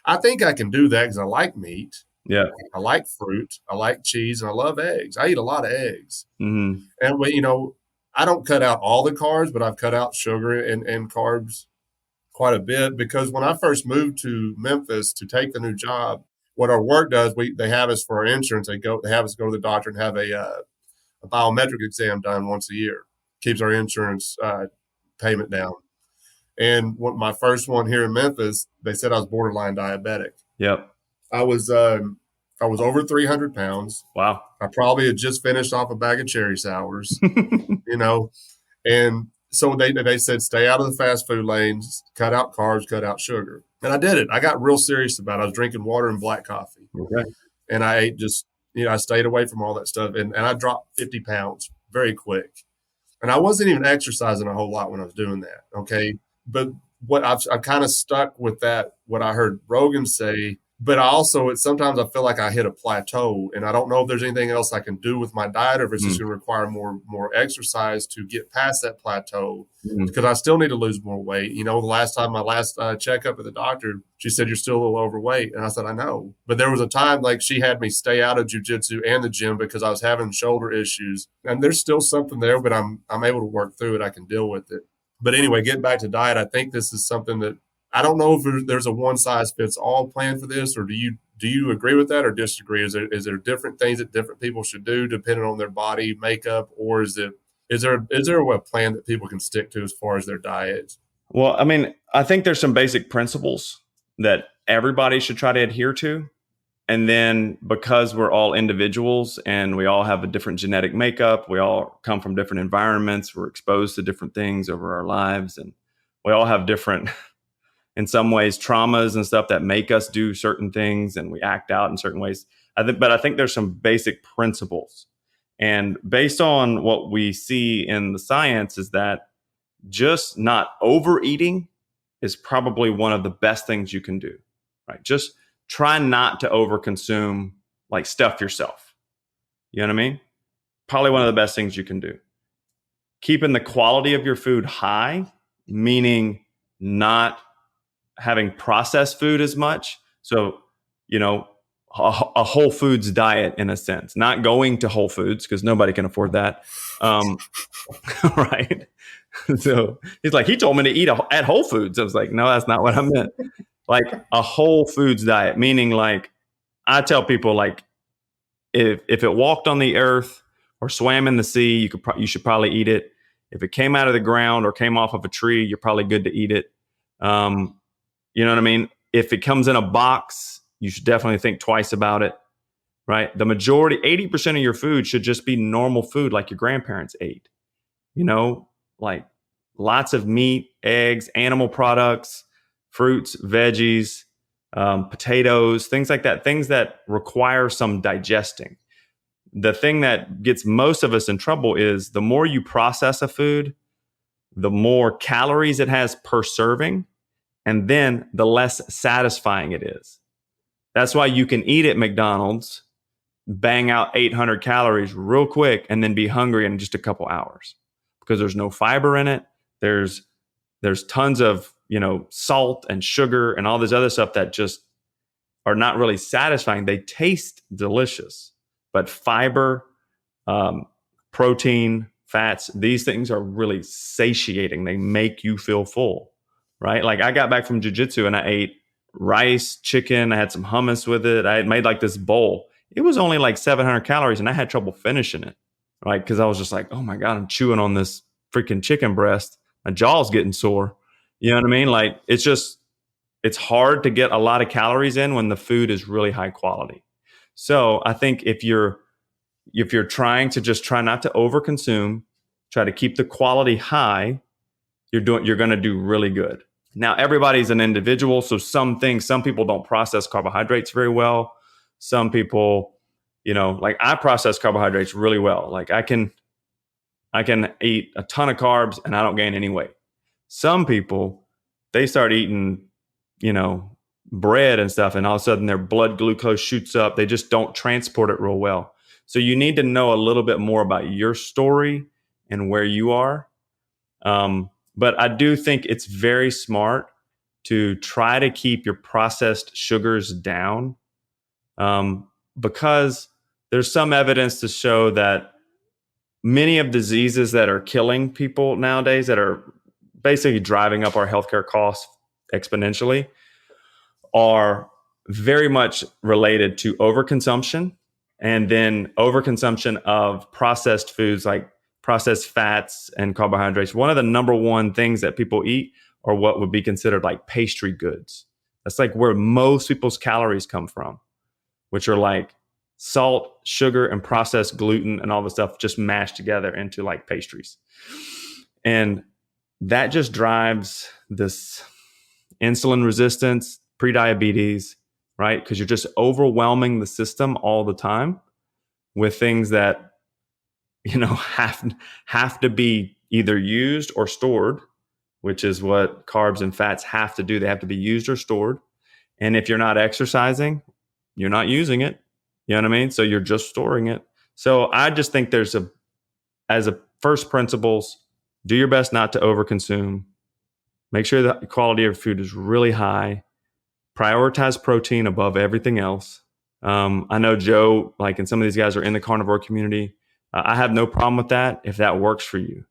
I think I can do that because I like meat. Yeah. I like fruit. I like cheese, and I love eggs. I eat a lot of eggs. Mm-hmm. And I don't cut out all the carbs, but I've cut out sugar and carbs quite a bit, because when I first moved to Memphis to take the new job, what our work does, they have us for our insurance. They have us go to the doctor and have a biometric exam done once a year. Keeps our insurance payment down. And my first one here in Memphis, they said I was borderline diabetic. Yep. I was over 300 pounds. Wow. I probably had just finished off a bag of cherry sours, and so they said, stay out of the fast food lanes, cut out carbs, cut out sugar. And I did it. I got real serious about it. I was drinking water and black coffee. Okay. And I ate I stayed away from all that stuff. And I dropped 50 pounds very quick. And I wasn't even exercising a whole lot when I was doing that. Okay. But what I kind of stuck with that, what I heard Rogan say, but sometimes I feel like I hit a plateau, and I don't know if there's anything else I can do with my diet, or if it's just going to require more exercise to get past that plateau, because I still need to lose more weight. The last checkup with the doctor, she said, you're still a little overweight. And I said, I know. But there was a time like she had me stay out of jiu-jitsu and the gym because I was having shoulder issues, and there's still something there, but I'm able to work through it. I can deal with it. But anyway, getting back to diet, I think this is something that I don't know if there's a one-size-fits-all plan for this, or do you agree with that or disagree? Is there different things that different people should do depending on their body makeup, or is there a plan that people can stick to as far as their diet? Well, I mean, I think there's some basic principles that everybody should try to adhere to. And then because we're all individuals and we all have a different genetic makeup, we all come from different environments, we're exposed to different things over our lives, and we all have different in some ways traumas and stuff that make us do certain things and we act out in certain ways. But I think there's some basic principles. And based on what we see in the science is that just not overeating is probably one of the best things you can do, right? Just try not to overconsume, like stuff yourself. You know what I mean? Probably one of the best things you can do. Keeping the quality of your food high, meaning not having processed food as much. So, a Whole Foods diet in a sense, not going to Whole Foods because nobody can afford that. Right. So he's like, he told me to eat at Whole Foods. I was like, no, that's not what I meant. Like a Whole Foods diet, meaning like I tell people like if it walked on the earth or swam in the sea, you should probably eat it. If it came out of the ground or came off of a tree, you're probably good to eat it. You know what I mean? If it comes in a box, you should definitely think twice about it, right? The majority, 80% of your food should just be normal food like your grandparents ate. Like lots of meat, eggs, animal products, fruits, veggies, potatoes, things like that, things that require some digesting. The thing that gets most of us in trouble is the more you process a food, the more calories it has per serving, and then the less satisfying it is. That's why you can eat at McDonald's, bang out 800 calories real quick, and then be hungry in just a couple hours because there's no fiber in it. There's tons of, salt and sugar and all this other stuff that just are not really satisfying. They taste delicious, but fiber, protein, fats, these things are really satiating. They make you feel full, right? Like I got back from jiu-jitsu and I ate rice, chicken. I had some hummus with it. I had made like this bowl. It was only like 700 calories and I had trouble finishing it, right? Because I was just like, oh my God, I'm chewing on this freaking chicken breast. My jaw's getting sore. You know what I mean? Like it's hard to get a lot of calories in when the food is really high quality. So I think if you're trying to just try not to overconsume, try to keep the quality high, you're going to do really good. Now, everybody's an individual. So some people don't process carbohydrates very well. Some people, like I process carbohydrates really well. Like I can eat a ton of carbs and I don't gain any weight. Some people, they start eating, bread and stuff, and all of a sudden their blood glucose shoots up. They just don't transport it real well. So you need to know a little bit more about your story and where you are. But I do think it's very smart to try to keep your processed sugars down, because there's some evidence to show that many of the diseases that are killing people nowadays, that are basically driving up our healthcare costs exponentially, are very much related to overconsumption, and then overconsumption of processed foods like processed fats and carbohydrates. One of the number one things that people eat are what would be considered like pastry goods. That's like where most people's calories come from, which are like salt, sugar, and processed gluten and all the stuff just mashed together into like pastries. And that just drives this insulin resistance, prediabetes, right? Because you're just overwhelming the system all the time with things that, have to be either used or stored, which is what carbs and fats have to do. They have to be used or stored. And if you're not exercising, you're not using it. You know what I mean? So you're just storing it. So I just think as a first principles, do your best not to overconsume. Make sure that the quality of food is really high. Prioritize protein above everything else. I know Joe, and some of these guys are in the carnivore community. I have no problem with that if that works for you.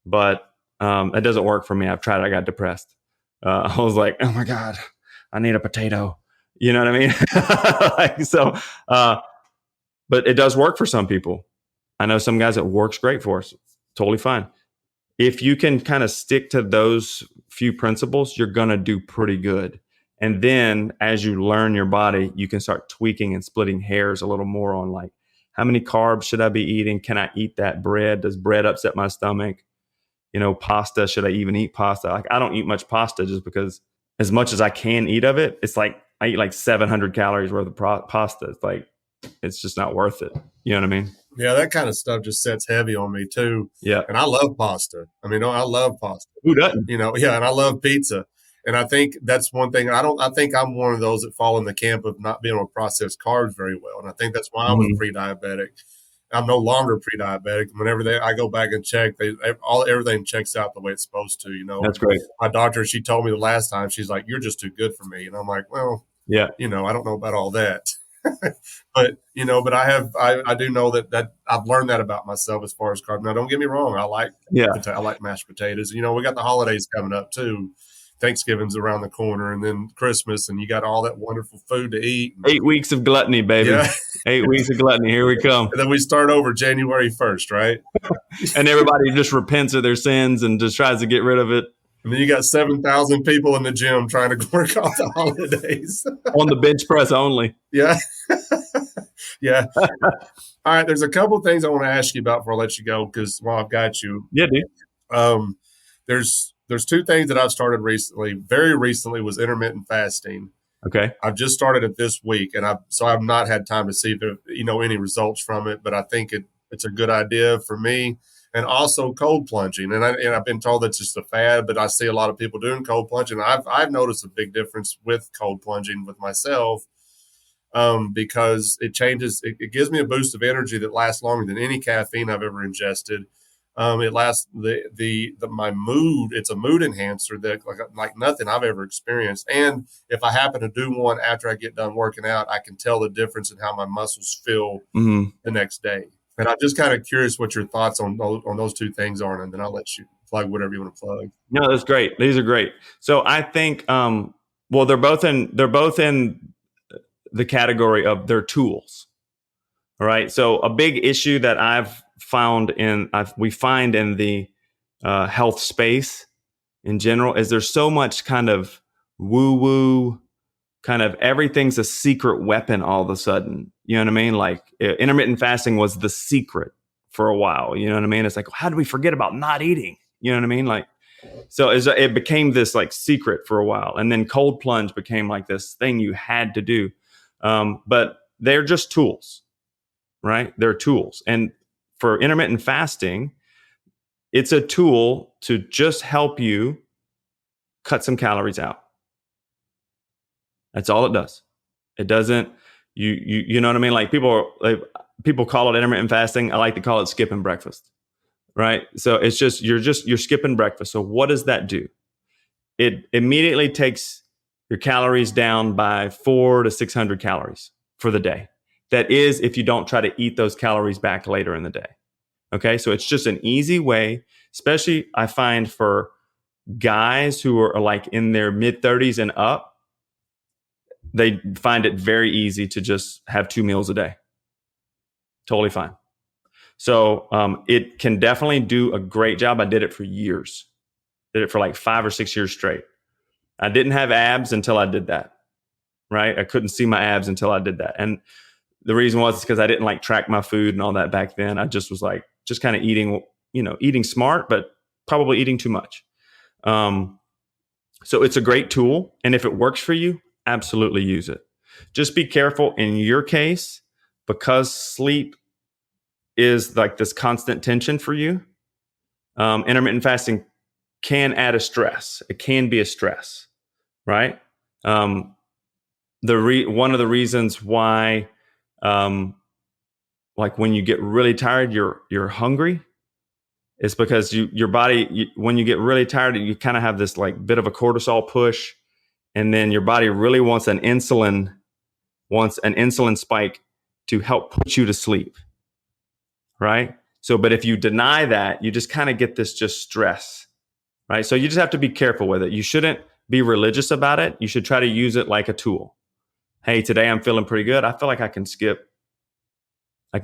But that doesn't work for me. I've tried it. I got depressed. I was like, oh my God, I need a potato. You know what I mean? But it does work for some people. I know some guys it works great for us. Totally fine. If you can kind of stick to those few principles, you're going to do pretty good. And then as you learn your body, you can start tweaking and splitting hairs a little more on like, how many carbs should I be eating? Can I eat that bread? Does bread upset my stomach? Pasta, should I even eat pasta? Like I don't eat much pasta just because as much as I can eat of it, it's like I eat like 700 calories worth of pasta. It's like, it's just not worth it. You know what I mean? Yeah, that kind of stuff just sets heavy on me too. Yeah. And I love pasta. I mean, I love pasta. Who doesn't? You know, yeah, and I love pizza. And I think that's one thing. I think I'm one of those that fall in the camp of not being able to process carbs very well. And I think that's why I was pre-diabetic. I'm no longer pre-diabetic. Whenever I go back and check, everything checks out the way it's supposed to. You know, That's great. My doctor, she told me the last time, she's like, "You're just too good for me," and I'm like, "Well, yeah, you know, I don't know about all that." But I do know that I've learned that about myself as far as carbs. Now, don't get me wrong, I like mashed potatoes. You know, we got the holidays coming up too. Thanksgiving's around the corner, and then Christmas, and you got all that wonderful food to eat. 8 weeks of gluttony, baby. Yeah. 8 weeks of gluttony. Here we come. And then we start over January 1st, right? And everybody just repents of their sins and just tries to get rid of it. And then you got 7,000 people in the gym trying to work off the holidays. On the bench press only. Yeah. Yeah. All right. There's a couple of things I want to ask you about before I let you go, because while I've got you. Yeah, dude. There's two things that I've started recently. Very recently was intermittent fasting. Okay. I've just started it this week, and I've not had time to see if there, any results from it, but I think it's a good idea for me. And also cold plunging, and I've been told that's just a fad, but I see a lot of people doing cold plunging. I've noticed a big difference with cold plunging with myself, because it changes. It gives me a boost of energy that lasts longer than any caffeine I've ever ingested. It lasts my mood. It's a mood enhancer that like nothing I've ever experienced. And if I happen to do one after I get done working out, I can tell the difference in how my muscles feel the next day. And I'm just kind of curious what your thoughts on those two things are, and then I'll let you plug whatever you want to plug. No, that's great. These are great. So I think, they're both in the category of their tools. All right. So a big issue that we find in the health space in general is there's so much kind of woo-woo, kind of everything's a secret weapon all of a sudden. You know what I mean? Like intermittent fasting was the secret for a while. You know what I mean? It's like, how did we forget about not eating? You know what I mean? Like, so it became this like secret for a while. And then cold plunge became like this thing you had to do. But they're just tools, right? They're tools. And for intermittent fasting, it's a tool to just help you cut some calories out. That's all it does. It doesn't, you know what I mean? Like people call it intermittent fasting. I like to call it skipping breakfast, right? So it's just, you're skipping breakfast. So what does that do? It immediately takes your calories down by 400 to 600 calories for the day. That is, if you don't try to eat those calories back later in the day. Okay. So it's just an easy way, especially I find for guys who are like in their mid 30s and up, they find it very easy to just have 2 meals a day. Totally fine. So it can definitely do a great job. I did it for years. Did it for like 5 or 6 years straight. I didn't have abs until I did that, right? I couldn't see my abs until I did that. And the reason was because I didn't like track my food and all that back then. I just was like, just kind of eating smart, but probably eating too much. So it's a great tool. And if it works for you, absolutely use it. Just be careful in your case, because sleep is like this constant tension for you. Intermittent fasting can add a stress. It can be a stress, right? One of the reasons why, like when you get really tired, you're hungry, is because your body, when you get really tired, you kind of have this like bit of a cortisol push. And then your body really wants an insulin spike to help put you to sleep, right? So, but if you deny that, you just kind of get this just stress, right? So you just have to be careful with it. You shouldn't be religious about it. You should try to use it like a tool. Hey, today I'm feeling pretty good. I feel like I can skip. I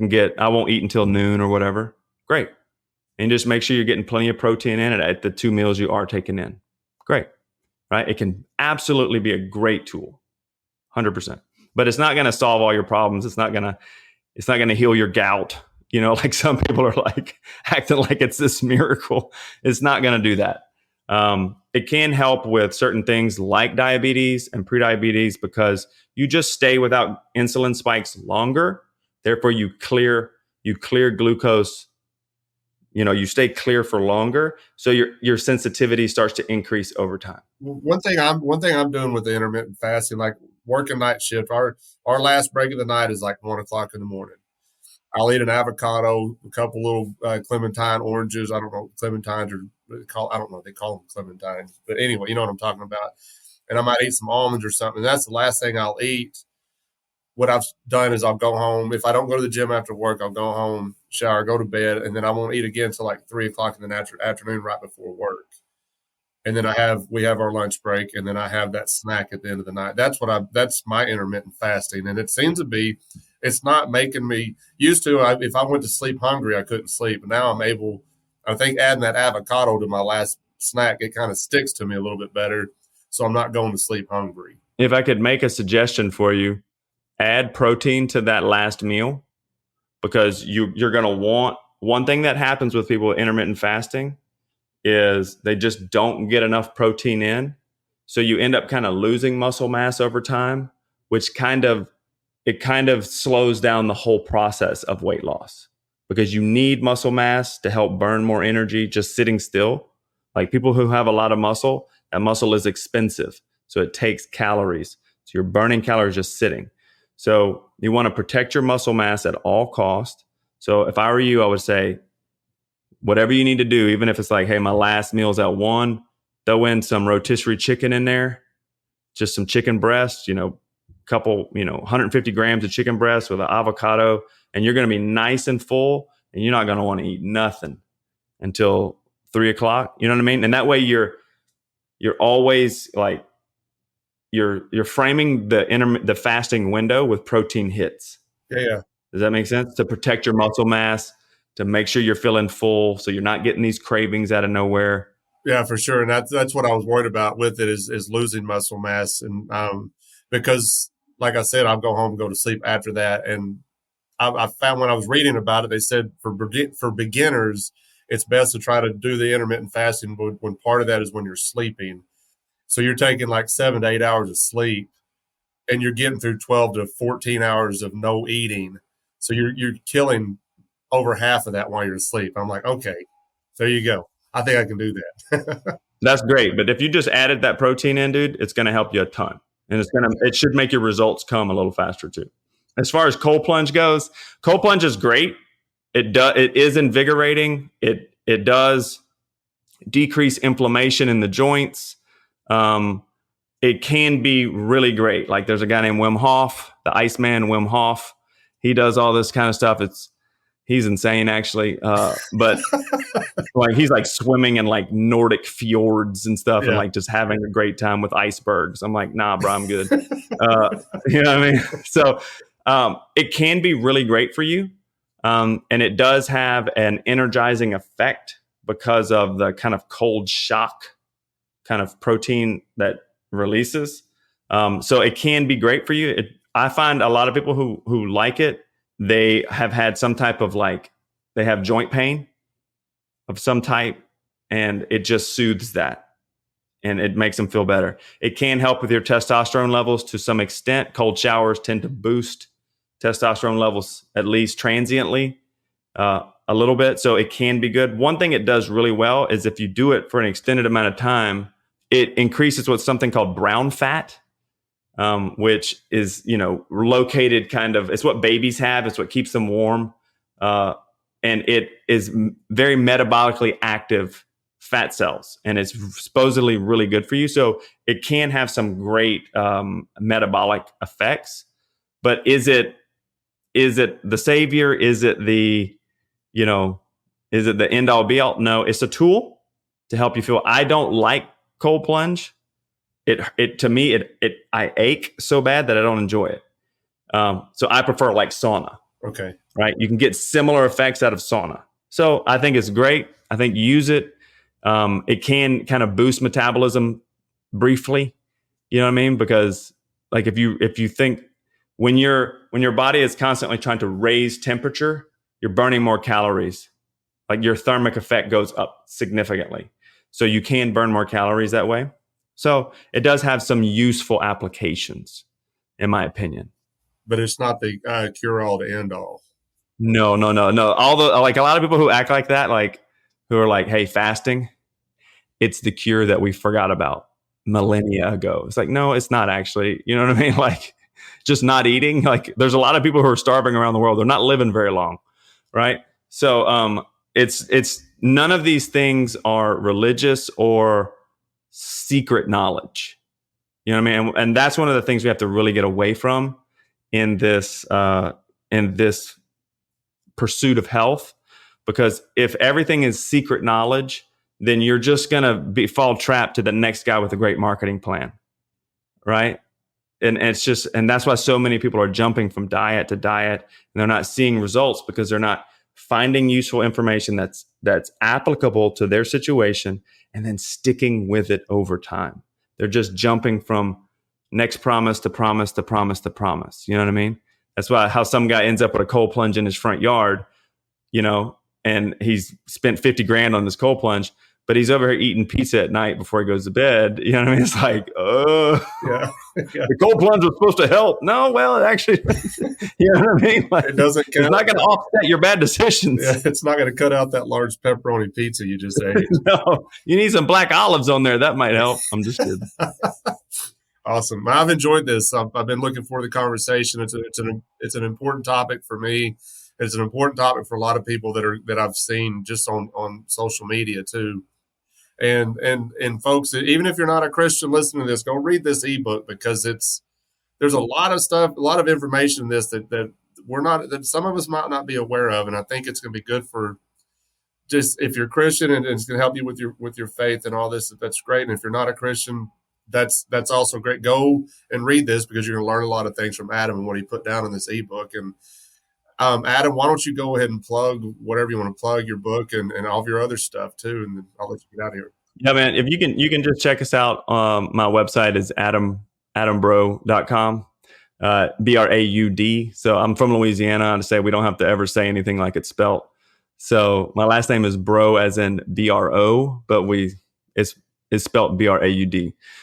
won't eat until noon or whatever. Great. And just make sure you're getting plenty of protein in it at the 2 meals you are taking in. Great. Right? It can absolutely be a great tool, 100%. But it's not going to solve all your problems. It's not going to heal your gout. Like some people are like acting like it's this miracle. It's not going to do that. It can help with certain things like diabetes and prediabetes because you just stay without insulin spikes longer. Therefore, you clear glucose. You stay clear for longer, so your sensitivity starts to increase over time. One thing I'm doing with the intermittent fasting, like working night shift, our last break of the night is like 1:00 in the morning. I'll eat an avocado, a couple little clementine oranges. I don't know clementines I don't know, they call them clementines, but anyway, you know what I'm talking about. And I might eat some almonds or something. That's the last thing I'll eat. What I've done is I'll go home. If I don't go to the gym after work, I'll go home, shower, go to bed, and then I won't eat again until like 3:00 in the afternoon, right before work. And then we have our lunch break, and then I have that snack at the end of the night. That's my intermittent fasting, and it seems to be, it's not making me used to. If I went to sleep hungry, I couldn't sleep. But now I'm able. I think adding that avocado to my last snack, it kind of sticks to me a little bit better, so I'm not going to sleep hungry. If I could make a suggestion for you, add protein to that last meal, because you're going to want, one thing that happens with people with intermittent fasting is they just don't get enough protein in. So you end up kind of losing muscle mass over time, which kind of slows down the whole process of weight loss, because you need muscle mass to help burn more energy just sitting still. Like people who have a lot of muscle, that muscle is expensive. So it takes calories. So you're burning calories just sitting. So you want to protect your muscle mass at all cost. So if I were you, I would say, whatever you need to do, even if it's like, hey, my last meal's at 1, throw in some rotisserie chicken in there, just some chicken breast, couple, 150 grams of chicken breast with an avocado, and you're going to be nice and full, and you're not going to want to eat nothing until 3:00. You know what I mean? And that way you're always like, you're framing the fasting window with protein hits. Yeah. Does that make sense? To protect your muscle mass, to make sure you're feeling full, so you're not getting these cravings out of nowhere. Yeah, for sure. And that's what I was worried about with it is losing muscle mass. And because, like I said, I'll go home and go to sleep after that. And I found when I was reading about it, they said for beginners, it's best to try to do the intermittent fasting when part of that is when you're sleeping. So you're taking like 7 to 8 hours of sleep, and you're getting through 12 to 14 hours of no eating. So you're killing over half of that while you're asleep. I'm like, okay, there you go. I think I can do that. That's great. But if you just added that protein in, dude, it's going to help you a ton. And it should make your results come a little faster too. As far as cold plunge goes, cold plunge is great. It is invigorating. It does decrease inflammation in the joints. It can be really great. Like there's a guy named Wim Hof, the Iceman Wim Hof. He does all this kind of stuff. He's insane actually. But like he's like swimming in like Nordic fjords and stuff, and like just having a great time with icebergs. I'm like, nah, bro, I'm good. You know what I mean? So it can be really great for you. And it does have an energizing effect because of the kind of cold shock kind of protein that releases. So it can be great for you. I find a lot of people who like it, they have had some type of they have joint pain of some type, and it just soothes that and it makes them feel better. It can help with your testosterone levels to some extent. Cold showers tend to boost testosterone levels, at least transiently, a little bit. So it can be good. One thing it does really well is if you do it for an extended amount of time, it increases what's something called brown fat, which is, located kind of, it's what babies have. It's what keeps them warm. And it is very metabolically active fat cells, and it's supposedly really good for you. So it can have some great metabolic effects. But is it the savior? Is it the end all be all? No, it's a tool to help you feel. I don't like cold plunge. To me, I ache so bad that I don't enjoy it. So I prefer like sauna. Okay. Right. You can get similar effects out of sauna. So I think it's great. I think use it. It can kind of boost metabolism briefly. You know what I mean? Because like if you think when your body is constantly trying to raise temperature, you're burning more calories. Like your thermic effect goes up significantly. So you can burn more calories that way. So it does have some useful applications, in my opinion. But it's not the cure-all to end all. No. All the like a lot of people who act like that, like who are like, "Hey, fasting, it's the cure that we forgot about millennia ago." It's like, no, it's not actually. You know what I mean? Like, just not eating. Like, there's a lot of people who are starving around the world. They're not living very long, right? So, it's none of these things are religious or secret knowledge. You know what I mean? And that's one of the things we have to really get away from in this pursuit of health, because if everything is secret knowledge, then you're just going to fall trapped to the next guy with a great marketing plan, right? And that's why so many people are jumping from diet to diet, and they're not seeing results because they're not finding useful information that's applicable to their situation and then sticking with it over time. They're just jumping from next promise to promise to promise to promise. You know what I mean? That's why how some guy ends up with a cold plunge in his front yard, you know, and he's spent 50 grand on this cold plunge, but he's over here eating pizza at night before he goes to bed. You know what I mean? It's like, Yeah. the cold plunge was supposed to help. No, well, it actually, you know what I mean? Like, It doesn't. it's not going to offset your bad decisions. Yeah, it's not going to cut out that large pepperoni pizza you just ate. No, you need some black olives on there. That might help. I'm just kidding. Awesome. I've enjoyed this. I've been looking forward to the conversation. It's an important topic for me. It's an important topic for a lot of people that I've seen just on social media too. And folks, even if you're not a Christian listening to this, go read this ebook, because there's a lot of stuff, a lot of information in this that some of us might not be aware of. And I think it's going to be good for just, if you're Christian and it's going to help you with your faith and all this, that's great. And if you're not a Christian, that's also great. Go and read this, because you're going to learn a lot of things from Adam and what he put down in this ebook. And Adam, why don't you go ahead and plug whatever you want to plug, your book and all of your other stuff too, and then I'll let you get out of here. Yeah, man. If you can just check us out. My website is adambraud.com. Braud. So I'm from Louisiana. I say we don't have to ever say anything like it's spelt. So my last name is Bro, as in BRO, but it's spelled Braud.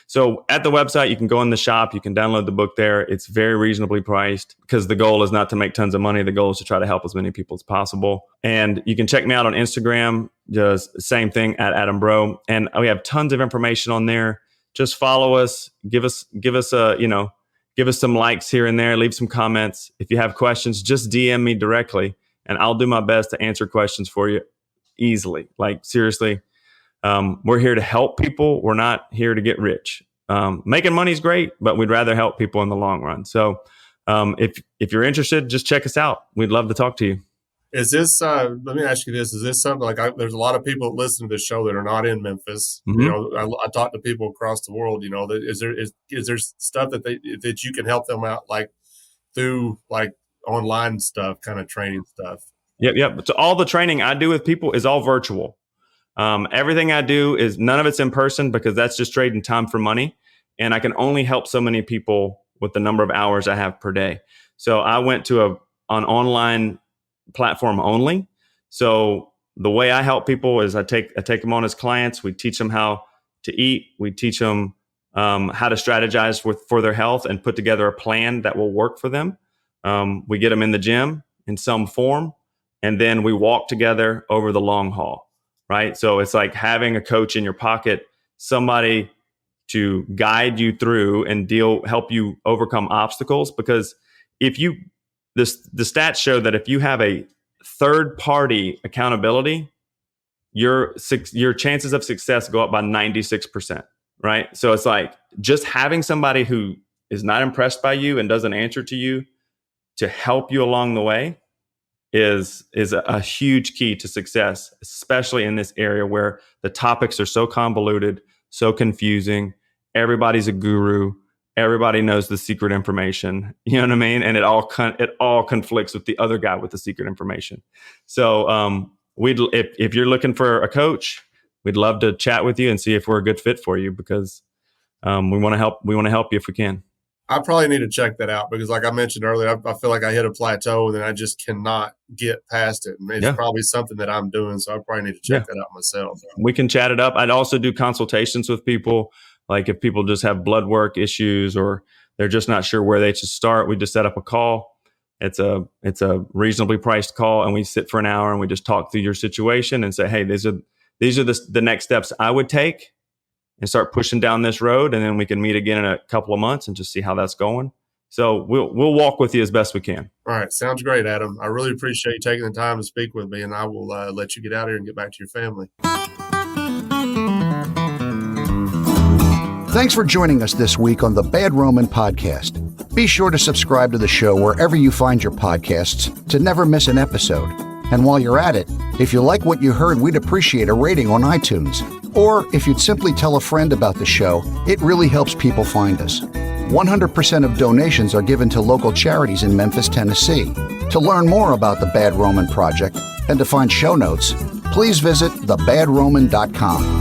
So at the website, you can go in the shop, you can download the book there. It's very reasonably priced, because the goal is not to make tons of money. The goal is to try to help as many people as possible. And you can check me out on Instagram, just same thing, at Adam Braud. And we have tons of information on there. Just follow us, give us some likes here and there, leave some comments. If you have questions, just DM me directly, and I'll do my best to answer questions for you easily. Like, seriously. We're here to help people. We're not here to get rich. Making money is great, but we'd rather help people in the long run. So if you're interested, just check us out. We'd love to talk to you. Is this, let me ask you this, is this something like, there's a lot of people that listen to this show that are not in Memphis. Mm-hmm. You know, I talk to people across the world, you know, is there stuff that you can help them out, like through like online stuff, kind of training stuff? Yep. So all the training I do with people is all virtual. Everything I do is, none of it's in person, because that's just trading time for money. And I can only help so many people with the number of hours I have per day. So I went to an online platform only. So the way I help people is I take them on as clients. We teach them how to eat. We teach them how to strategize for their health and put together a plan that will work for them. We get them in the gym in some form, and then we walk together over the long haul. Right. So it's like having a coach in your pocket, somebody to guide you through and help you overcome obstacles. Because the stats show that if you have a third party accountability, your chances of success go up by 96%. Right. So it's like just having somebody who is not impressed by you and doesn't answer to you to help you along the way is a huge key to success, especially in this area where the topics are so convoluted, so confusing. Everybody's a guru. Everybody knows the secret information. You know what I mean? And it all conflicts with the other guy with the secret information. So if you're looking for a coach, we'd love to chat with you and see if we're a good fit for you, because we want to help. We want to help you if we can. I probably need to check that out because, like I mentioned earlier, I feel like I hit a plateau and then I just cannot get past it. And it's probably something that I'm doing, so I probably need to check that out myself. We can chat it up. I'd also do consultations with people. Like if people just have blood work issues or they're just not sure where they should start, we just set up a call. It's a reasonably priced call, and we sit for an hour and we just talk through your situation and say, hey, these are the next steps I would take, and start pushing down this road. And then we can meet again in a couple of months and just see how that's going. So we'll walk with you as best we can. All right. Sounds great, Adam. I really appreciate you taking the time to speak with me, and I will let you get out here and get back to your family. Thanks for joining us this week on the Bad Roman Podcast. Be sure to subscribe to the show wherever you find your podcasts to never miss an episode. And while you're at it, if you like what you heard, we'd appreciate a rating on iTunes. Or if you'd simply tell a friend about the show, it really helps people find us. 100% of donations are given to local charities in Memphis, Tennessee. To learn more about the Bad Roman Project and to find show notes, please visit thebadroman.com.